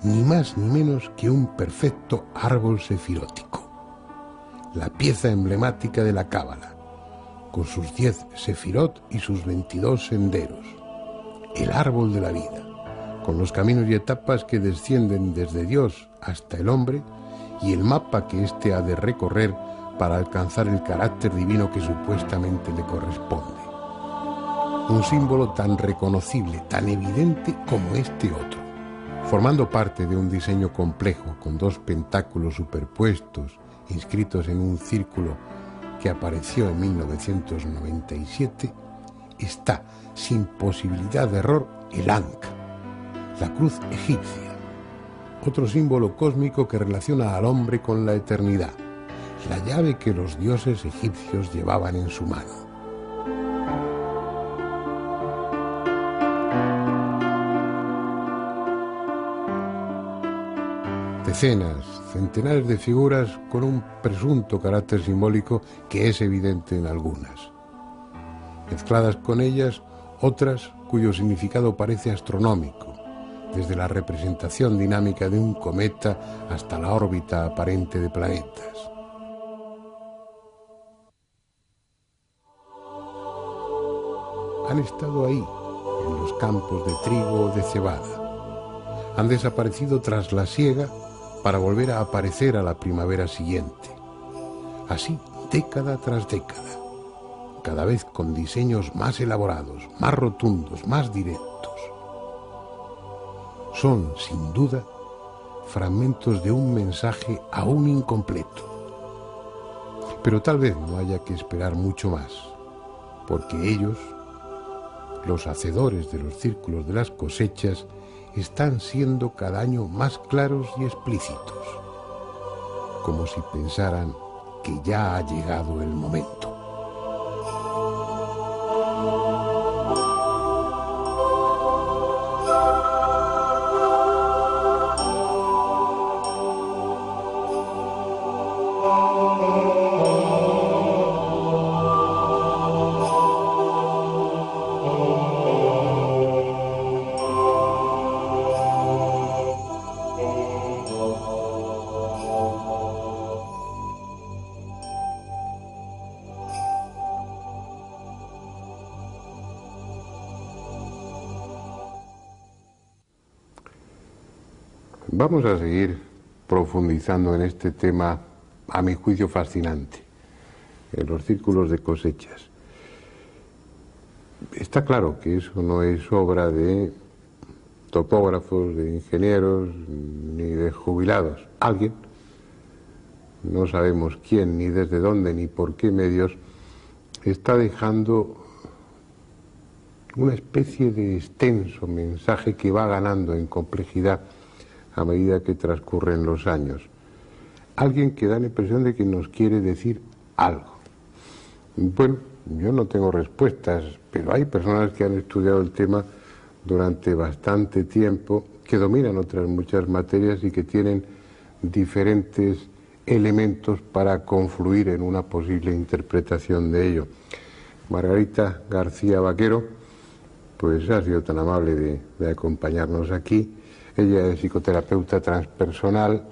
ni más ni menos que un perfecto árbol sefirótico, la pieza emblemática de la Cábala, con sus 10 sefirot y sus 22 senderos, el árbol de la vida, con los caminos y etapas que descienden desde Dios hasta el hombre y el mapa que éste ha de recorrer para alcanzar el carácter divino que supuestamente le corresponde. Un símbolo tan reconocible, tan evidente como este otro, formando parte de un diseño complejo con 2 pentáculos superpuestos inscritos en un círculo que apareció en 1997, está, sin posibilidad de error, el Ankh, la cruz egipcia, otro símbolo cósmico que relaciona al hombre con la eternidad, la llave que los dioses egipcios llevaban en su mano. Decenas, centenares de figuras con un presunto carácter simbólico que es evidente en algunas. Mezcladas con ellas, otras cuyo significado parece astronómico, desde la representación dinámica de un cometa hasta la órbita aparente de planetas. Han estado ahí, en los campos de trigo o de cebada. Han desaparecido tras la siega para volver a aparecer a la primavera siguiente. Así, década tras década, cada vez con diseños más elaborados, más rotundos, más directos. Son, sin duda, fragmentos de un mensaje aún incompleto. Pero tal vez no haya que esperar mucho más, porque ellos, los hacedores de los círculos de las cosechas, están siendo cada año más claros y explícitos, como si pensaran que ya ha llegado el momento. Vamos a seguir profundizando en este tema, a mi juicio fascinante, en los círculos de cosechas. Está claro que eso no es obra de topógrafos, de ingenieros, ni de jubilados. Alguien, no sabemos quién, ni desde dónde, ni por qué medios, está dejando una especie de extenso mensaje que va ganando en complejidad a medida que transcurren los años. Alguien que da la impresión de que nos quiere decir algo. Bueno, yo no tengo respuestas, pero hay personas que han estudiado el tema durante bastante tiempo, que dominan otras muchas materias y que tienen diferentes elementos para confluir en una posible interpretación de ello. Margarita García Vaquero, pues ha sido tan amable de acompañarnos aquí. Ella es psicoterapeuta transpersonal,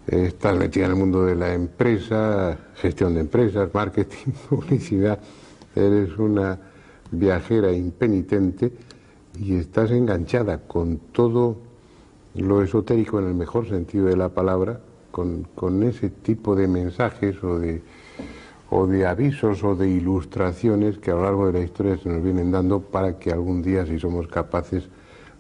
está metida en el mundo de la empresa, gestión de empresas, marketing, publicidad. Eres una viajera impenitente y estás enganchada con todo lo esotérico en el mejor sentido de la palabra, con ese tipo de mensajes o de avisos o de ilustraciones que a lo largo de la historia se nos vienen dando para que algún día, si somos capaces,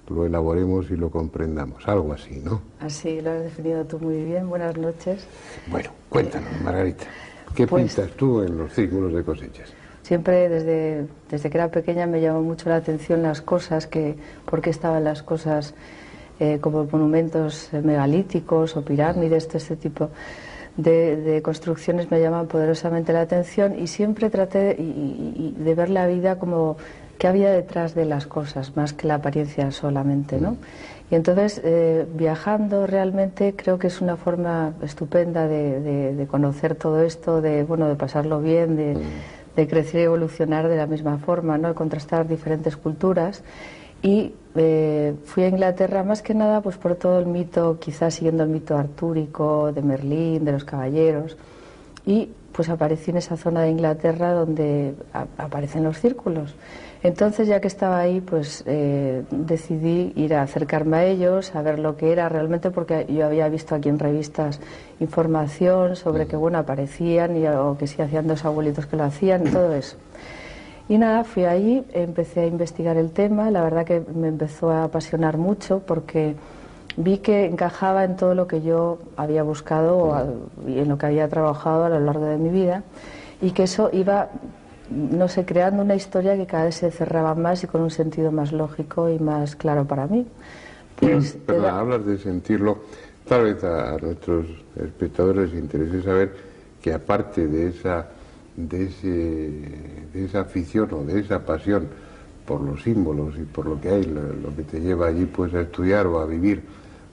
lo elaboremos y lo comprendamos, algo así, ¿no? Así lo has definido tú muy bien. Buenas noches. Bueno, cuéntanos, Margarita, ¿qué pintas tú en los círculos de cosechas? Siempre desde que era pequeña me llamó mucho la atención las cosas, por qué estaban las cosas como monumentos megalíticos o pirámides, todo este tipo de construcciones me llaman poderosamente la atención y siempre traté de ver la vida como qué había detrás de las cosas, más que la apariencia solamente, ¿no? Y entonces, viajando realmente creo que es una forma estupenda de conocer todo esto, de pasarlo bien, de crecer y evolucionar de la misma forma, ¿no? De contrastar diferentes culturas. Y fui a Inglaterra más que nada pues por todo el mito, quizás siguiendo el mito artúrico, de Merlín, de los caballeros, y pues aparecí en esa zona de Inglaterra donde aparecen los círculos. Entonces, ya que estaba ahí, pues decidí ir a acercarme a ellos, a ver lo que era realmente, porque yo había visto aquí en revistas información sobre que aparecían o que sí hacían dos abuelitos que lo hacían y todo eso. Y nada, fui allí, empecé a investigar el tema, la verdad que me empezó a apasionar mucho porque vi que encajaba en todo lo que yo había buscado y en lo que había trabajado a lo largo de mi vida, y que eso iba, no sé, creando una historia que cada vez se cerraba más y con un sentido más lógico y más claro para mí. Pues Pero hablas de sentirlo, tal vez a nuestros espectadores les interese saber que aparte de esa afición o de esa pasión por los símbolos y por lo que hay, lo que te lleva allí pues a estudiar o a vivir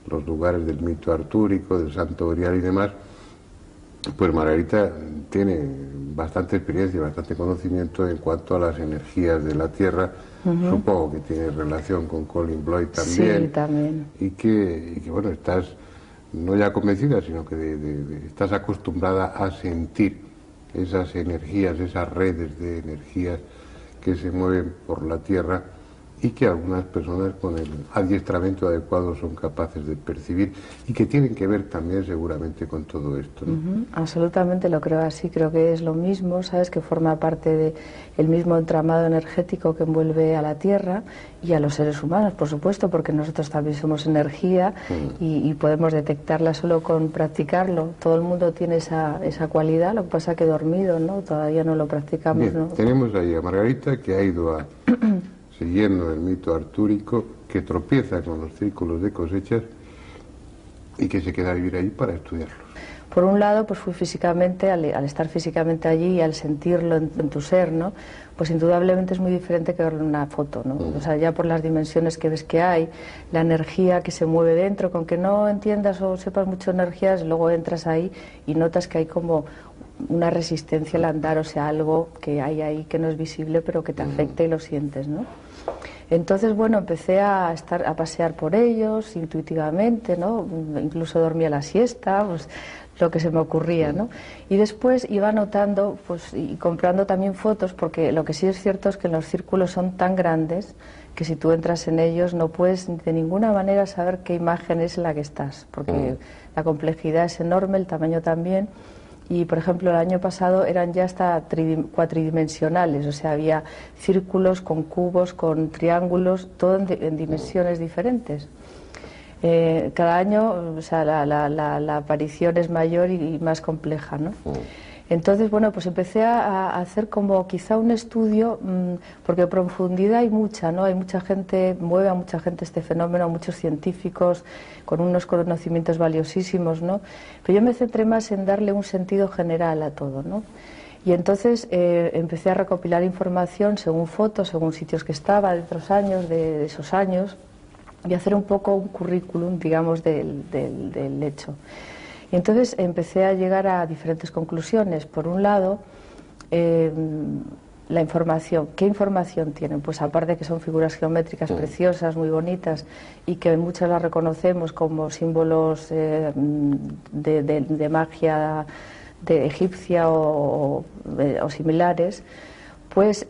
los lugares del mito artúrico, del Santo Grial y demás, pues Margarita tiene bastante experiencia y bastante conocimiento en cuanto a las energías de la Tierra. Supongo que tiene relación con Colin Bloyd también. Sí, también. Y que bueno, estás no ya convencida, sino que estás acostumbrada a sentir esas energías, esas redes de energías que se mueven por la Tierra y que algunas personas con el adiestramiento adecuado son capaces de percibir y que tienen que ver también seguramente con todo esto, ¿no? Absolutamente lo creo así, creo que es lo mismo, ¿sabes? Que forma parte del mismo entramado energético que envuelve a la Tierra y a los seres humanos, por supuesto, porque nosotros también somos energía y podemos detectarla solo con practicarlo. Todo el mundo tiene esa cualidad, lo que pasa que dormido, ¿no? Todavía no lo practicamos. Bien, ¿no? Tenemos ahí a Margarita que ha ido siguiendo el mito artúrico, que tropieza con los círculos de cosechas y que se queda a vivir ahí para estudiarlos. Por un lado, pues fui físicamente, al estar físicamente allí y al sentirlo en tu ser, ¿no? Pues indudablemente es muy diferente que verlo en una foto, ¿no? O sea, ya por las dimensiones que ves que hay, la energía que se mueve dentro, con que no entiendas o sepas mucho de energías, luego entras ahí y notas que hay como una resistencia al andar, o sea, algo que hay ahí que no es visible pero que te afecta y lo sientes, ¿no? Entonces, bueno, empecé a pasear por ellos intuitivamente, ¿no? Incluso dormía la siesta, pues lo que se me ocurría, ¿no? Y después iba anotando, pues, y comprando también fotos, porque lo que sí es cierto es que los círculos son tan grandes que si tú entras en ellos no puedes de ninguna manera saber qué imagen es la que estás, porque la complejidad es enorme, el tamaño también. Y, por ejemplo, el año pasado eran ya hasta cuatridimensionales, o sea, había círculos con cubos, con triángulos, todo en dimensiones diferentes. Cada año, o sea, la aparición es mayor y más compleja, ¿no? Entonces, bueno, pues empecé a hacer como quizá un estudio, porque profundidad hay mucha, ¿no? Hay mucha gente, mueve a mucha gente este fenómeno, muchos científicos con unos conocimientos valiosísimos, ¿no? Pero yo me centré más en darle un sentido general a todo, ¿no? Y entonces empecé a recopilar información según fotos, según sitios que estaba de otros años, de esos años, y hacer un poco un currículum, digamos, del hecho. Y entonces empecé a llegar a diferentes conclusiones. Por un lado, la información. ¿Qué información tienen? Pues aparte de que son figuras geométricas preciosas, muy bonitas, y que muchas las reconocemos como símbolos de magia de egipcia o similares, pues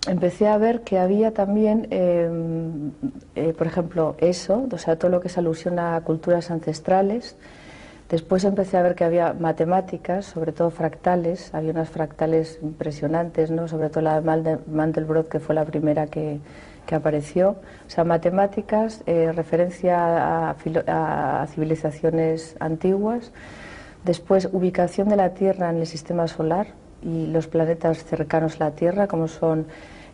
empecé a ver que había también, por ejemplo, eso, o sea, todo lo que es alusión a culturas ancestrales. Después empecé a ver que había matemáticas, sobre todo fractales, había unas fractales impresionantes, ¿no? Sobre todo la de Mandelbrot, que fue la primera que apareció. O sea, matemáticas, referencia a civilizaciones antiguas. Después, ubicación de la Tierra en el sistema solar y los planetas cercanos a la Tierra, como son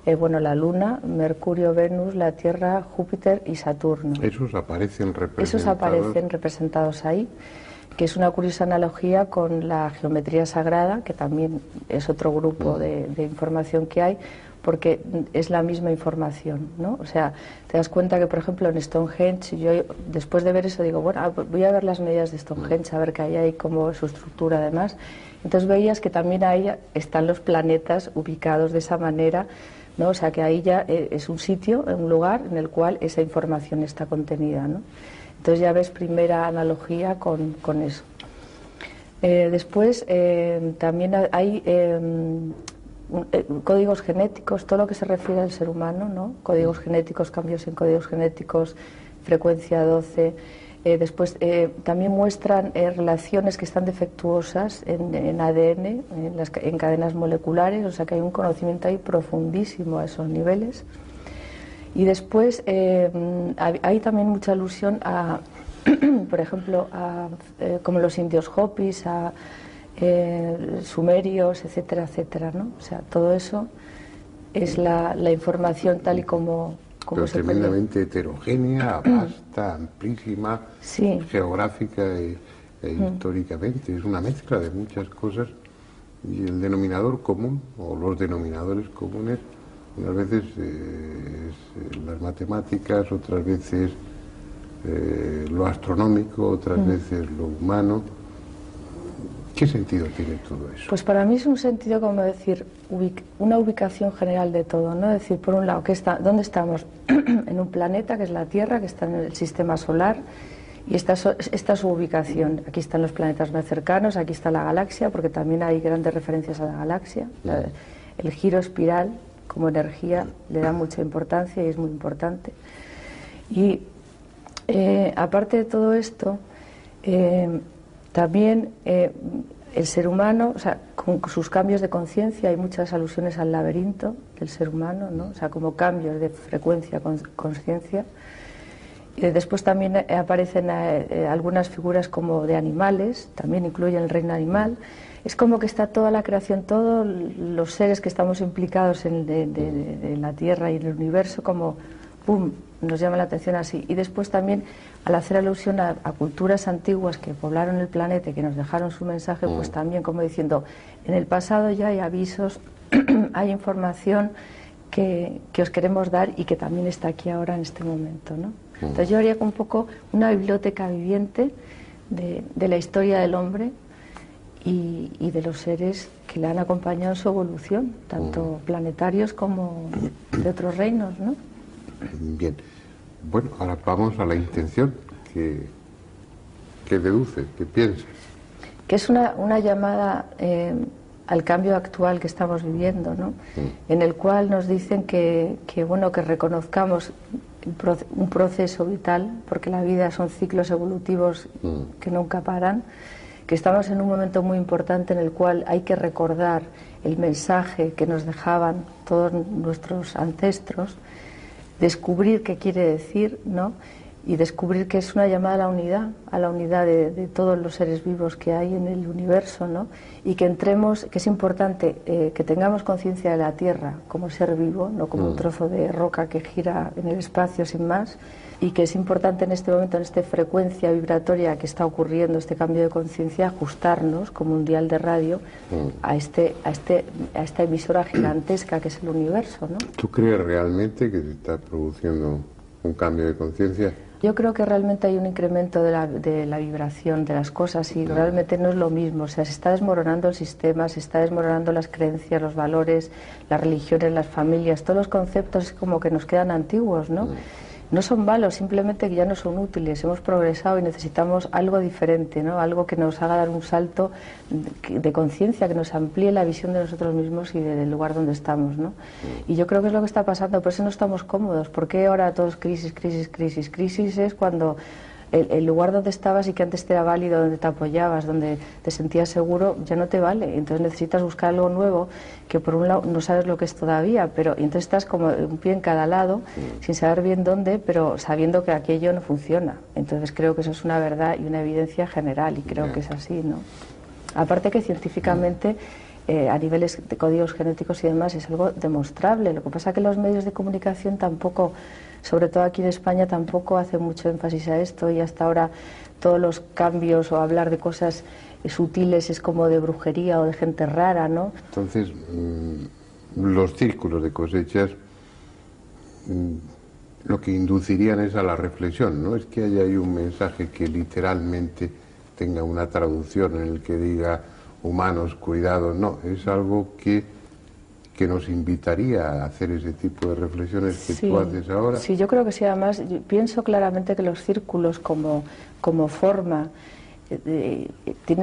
la Luna, Mercurio, Venus, la Tierra, Júpiter y Saturno. Esos aparecen representados. Esos aparecen representados ahí. que es una curiosa analogía con la geometría sagrada, que también es otro grupo de información que hay, porque es la misma información, ¿no? O sea, te das cuenta que, por ejemplo, en Stonehenge, yo después de ver eso digo, bueno, voy a ver las medidas de Stonehenge, a ver qué hay ahí, cómo es su estructura, además. Entonces veías que también ahí están los planetas ubicados de esa manera, ¿no? O sea, que ahí ya es un sitio, un lugar en el cual esa información está contenida, ¿no? Entonces ya ves primera analogía con eso. Después también hay códigos genéticos, todo lo que se refiere al ser humano, ¿no? Códigos genéticos, cambios en códigos genéticos, frecuencia 12. Después también muestran relaciones que están defectuosas en ADN, en cadenas moleculares, o sea que hay un conocimiento ahí profundísimo a esos niveles. Y después hay también mucha alusión a, por ejemplo, como los indios Hopis, a sumerios, etcétera, etcétera, ¿no? O sea, todo eso es la información tal y como pero se tremendamente heterogénea, vasta, amplísima, sí, geográfica e históricamente. Es una mezcla de muchas cosas y el denominador común, o los denominadores comunes, unas veces las matemáticas, otras veces lo astronómico, otras veces lo humano. ¿Qué sentido tiene todo eso? Pues para mí es un sentido, como decir, una ubicación general de todo, ¿no? Es decir, por un lado, ¿dónde estamos? En un planeta, que es la Tierra, que está en el sistema solar, y esta es su ubicación. Aquí están los planetas más cercanos, aquí está la galaxia, porque también hay grandes referencias a la galaxia. El giro espiral como energía le da mucha importancia y es muy importante. Y aparte de todo esto, también el ser humano, o sea, con sus cambios de conciencia, hay muchas alusiones al laberinto del ser humano, ¿no? O sea, como cambios de frecuencia, conciencia. Y después también aparecen algunas figuras como de animales, también incluye el reino animal. Es como que está toda la creación, todos los seres que estamos implicados en la Tierra y en el universo, como ¡pum!, nos llama la atención así. Y después también, al hacer alusión a culturas antiguas que poblaron el planeta y que nos dejaron su mensaje, pues también como diciendo, en el pasado ya hay avisos, hay información que os queremos dar y que también está aquí ahora en este momento, ¿no? Entonces yo haría un poco una biblioteca viviente de la historia del hombre y de los seres que le han acompañado en su evolución, tanto planetarios como de otros reinos, ¿no? Bien. Bueno, ahora vamos a la intención. ¿Qué deduces? ¿Qué piensas? Que es una llamada al cambio actual que estamos viviendo, ¿no? En el cual nos dicen que reconozcamos un proceso vital, porque la vida son ciclos evolutivos que nunca paran, que estamos en un momento muy importante en el cual hay que recordar el mensaje que nos dejaban todos nuestros ancestros, descubrir qué quiere decir, ¿no? Y descubrir que es una llamada a la unidad de todos los seres vivos que hay en el universo, ¿no? Y que entremos, que es importante que tengamos conciencia de la Tierra como ser vivo, no como un trozo de roca que gira en el espacio sin más, y que es importante en este momento, en esta frecuencia vibratoria que está ocurriendo, este cambio de conciencia, ajustarnos como un dial de radio a esta emisora gigantesca que es el universo, ¿no? ¿Tú crees realmente que se está produciendo un cambio de conciencia? Yo creo que realmente hay un incremento de la vibración de las cosas y realmente no es lo mismo. O sea, se está desmoronando el sistema, se está desmoronando las creencias, los valores, las religiones, las familias, todos los conceptos como que nos quedan antiguos, ¿no? No son malos, simplemente que ya no son útiles. Hemos progresado y necesitamos algo diferente, ¿no? Algo que nos haga dar un salto de conciencia, que nos amplíe la visión de nosotros mismos y del lugar donde estamos, ¿no? Y yo creo que es lo que está pasando, por eso no estamos cómodos. ¿Por qué ahora todo es crisis, crisis, crisis? Crisis es cuando el lugar donde estabas y que antes te era válido, donde te apoyabas, donde te sentías seguro, ya no te vale. Entonces necesitas buscar algo nuevo que por un lado no sabes lo que es todavía, pero entonces estás como un pie en cada lado, sin saber bien dónde, pero sabiendo que aquello no funciona. Entonces creo que eso es una verdad y una evidencia general y creo que es así, ¿no? Aparte que científicamente a niveles de códigos genéticos y demás, es algo demostrable. Lo que pasa es que los medios de comunicación tampoco, sobre todo aquí en España, tampoco hacen mucho énfasis a esto, y hasta ahora todos los cambios o hablar de cosas sutiles es como de brujería o de gente rara, ¿no? Entonces, los círculos de cosechas lo que inducirían es a la reflexión, no es que haya ahí un mensaje que literalmente tenga una traducción en el que diga humanos, cuidado, no, es algo que nos invitaría a hacer ese tipo de reflexiones que tú haces ahora. Sí, yo creo que sí. Además, yo pienso claramente que los círculos como forma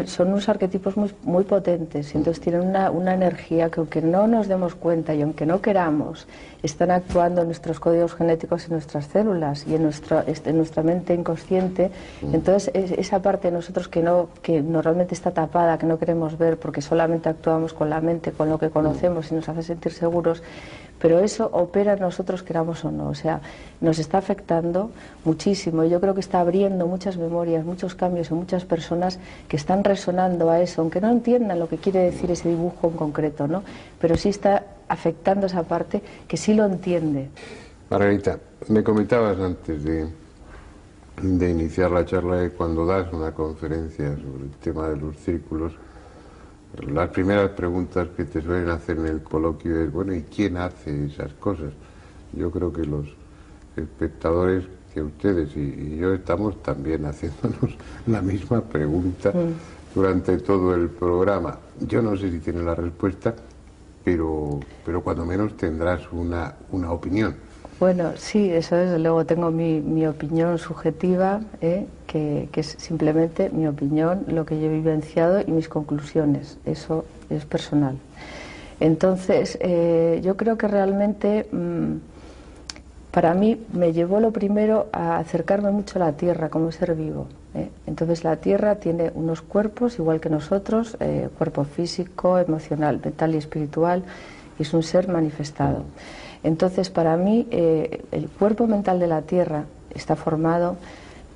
son unos arquetipos muy potentes, y entonces tienen una energía que, aunque no nos demos cuenta y aunque no queramos, están actuando en nuestros códigos genéticos, en nuestras células y en nuestra mente inconsciente. Entonces esa parte de nosotros que normalmente está tapada, que no queremos ver porque solamente actuamos con la mente, con lo que conocemos y nos hace sentir seguros, pero eso opera en nosotros, queramos o no. O sea, nos está afectando muchísimo, y yo creo que está abriendo muchas memorias, muchos cambios en muchas personas que están resonando a eso, aunque no entiendan lo que quiere decir ese dibujo en concreto, ¿no? Pero sí está afectando esa parte que sí lo entiende. Margarita, me comentabas antes de iniciar la charla que cuando das una conferencia sobre el tema de los círculos, las primeras preguntas que te suelen hacer en el coloquio es, bueno, ¿y quién hace esas cosas? Yo creo que los espectadores, que ustedes y yo, estamos también haciéndonos la misma pregunta durante todo el programa. Yo no sé si tiene la respuesta, pero cuando menos tendrás una opinión. Bueno, sí, eso desde luego tengo mi opinión subjetiva, que es simplemente mi opinión, lo que yo he vivenciado y mis conclusiones. Eso es personal. Entonces, yo creo que realmente para mí me llevó lo primero a acercarme mucho a la Tierra como ser vivo. Entonces la Tierra tiene unos cuerpos igual que nosotros, cuerpo físico, emocional, mental y espiritual, y es un ser manifestado. Entonces, para mí, el cuerpo mental de la Tierra está formado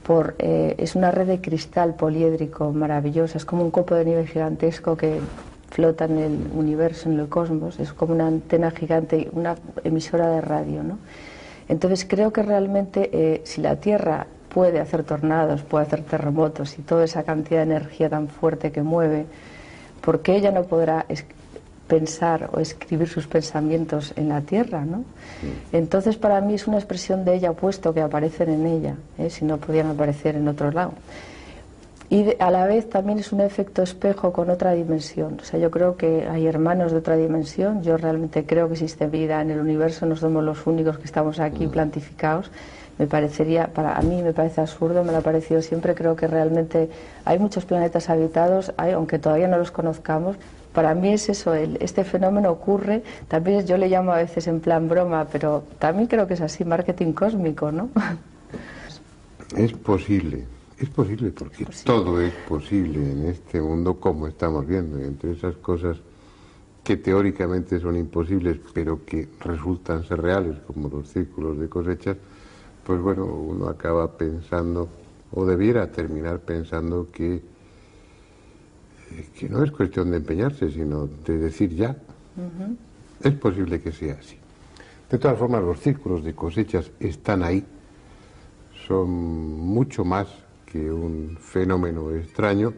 por... es una red de cristal poliédrico maravillosa, es como un copo de nieve gigantesco que flota en el universo, en el cosmos, es como una antena gigante, una emisora de radio, ¿no? Entonces, creo que realmente, si la Tierra puede hacer tornados, puede hacer terremotos y toda esa cantidad de energía tan fuerte que mueve, ¿por qué ella no podrá pensar o escribir sus pensamientos en la Tierra, ¿no? Entonces, para mí es una expresión de ella, puesto que aparecen en ella, si no podían aparecer en otro lado. Y a la vez también es un efecto espejo con otra dimensión. O sea, yo creo que hay hermanos de otra dimensión. Yo realmente creo que existe vida en el universo, no somos los únicos que estamos aquí plantificados. Me parecería, a mí me parece absurdo, me lo ha parecido siempre. Creo que realmente hay muchos planetas habitados, aunque todavía no los conozcamos. Para mí es eso, este fenómeno ocurre, también yo le llamo a veces en plan broma, pero también creo que es así, marketing cósmico, ¿no? Es posible porque todo es posible en este mundo, como estamos viendo, y entre esas cosas que teóricamente son imposibles, pero que resultan ser reales, como los círculos de cosechas, pues bueno, uno acaba pensando, o debiera terminar pensando que no es cuestión de empeñarse, sino de decir ya. Es posible que sea así. De todas formas, los círculos de cosechas están ahí, son mucho más que un fenómeno extraño.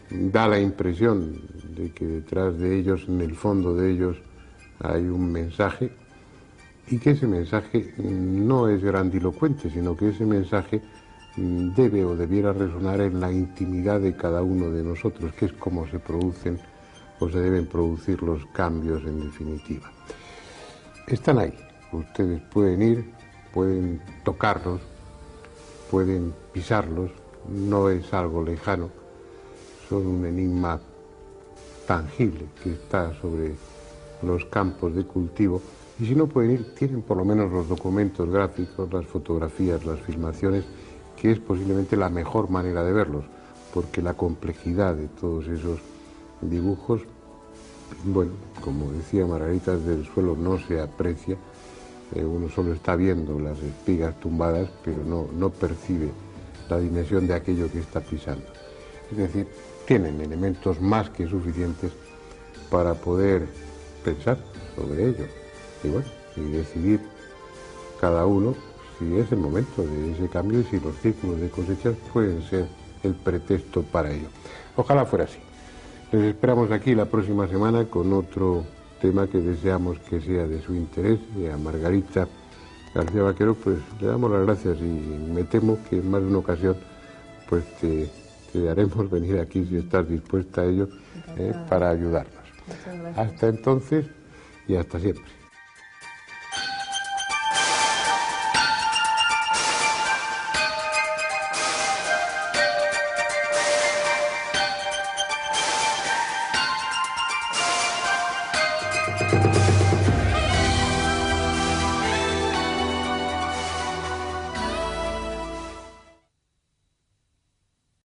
Da la impresión de que detrás de ellos, en el fondo de ellos, hay un mensaje, y que ese mensaje no es grandilocuente, sino que ese mensaje debe o debiera resonar en la intimidad de cada uno de nosotros, que es como se producen o se deben producir los cambios en definitiva. Están ahí, ustedes pueden ir, pueden tocarlos, pueden pisarlos, no es algo lejano, son un enigma tangible que está sobre los campos de cultivo, y si no pueden ir, tienen por lo menos los documentos gráficos, las fotografías, las filmaciones, que es posiblemente la mejor manera de verlos, porque la complejidad de todos esos dibujos, bueno, como decía Margarita, desde el suelo no se aprecia, uno solo está viendo las espigas tumbadas, pero no percibe la dimensión de aquello que está pisando. Es decir, tienen elementos más que suficientes para poder pensar sobre ello y bueno, y decidir cada uno si es el momento de ese cambio y si los círculos de cosechas pueden ser el pretexto para ello. Ojalá fuera así. Les esperamos aquí la próxima semana con otro tema que deseamos que sea de su interés, y a Margarita García Vaquero pues le damos las gracias y me temo que en más de una ocasión pues te haremos venir aquí si estás dispuesta a ello para ayudarnos. Hasta entonces y hasta siempre.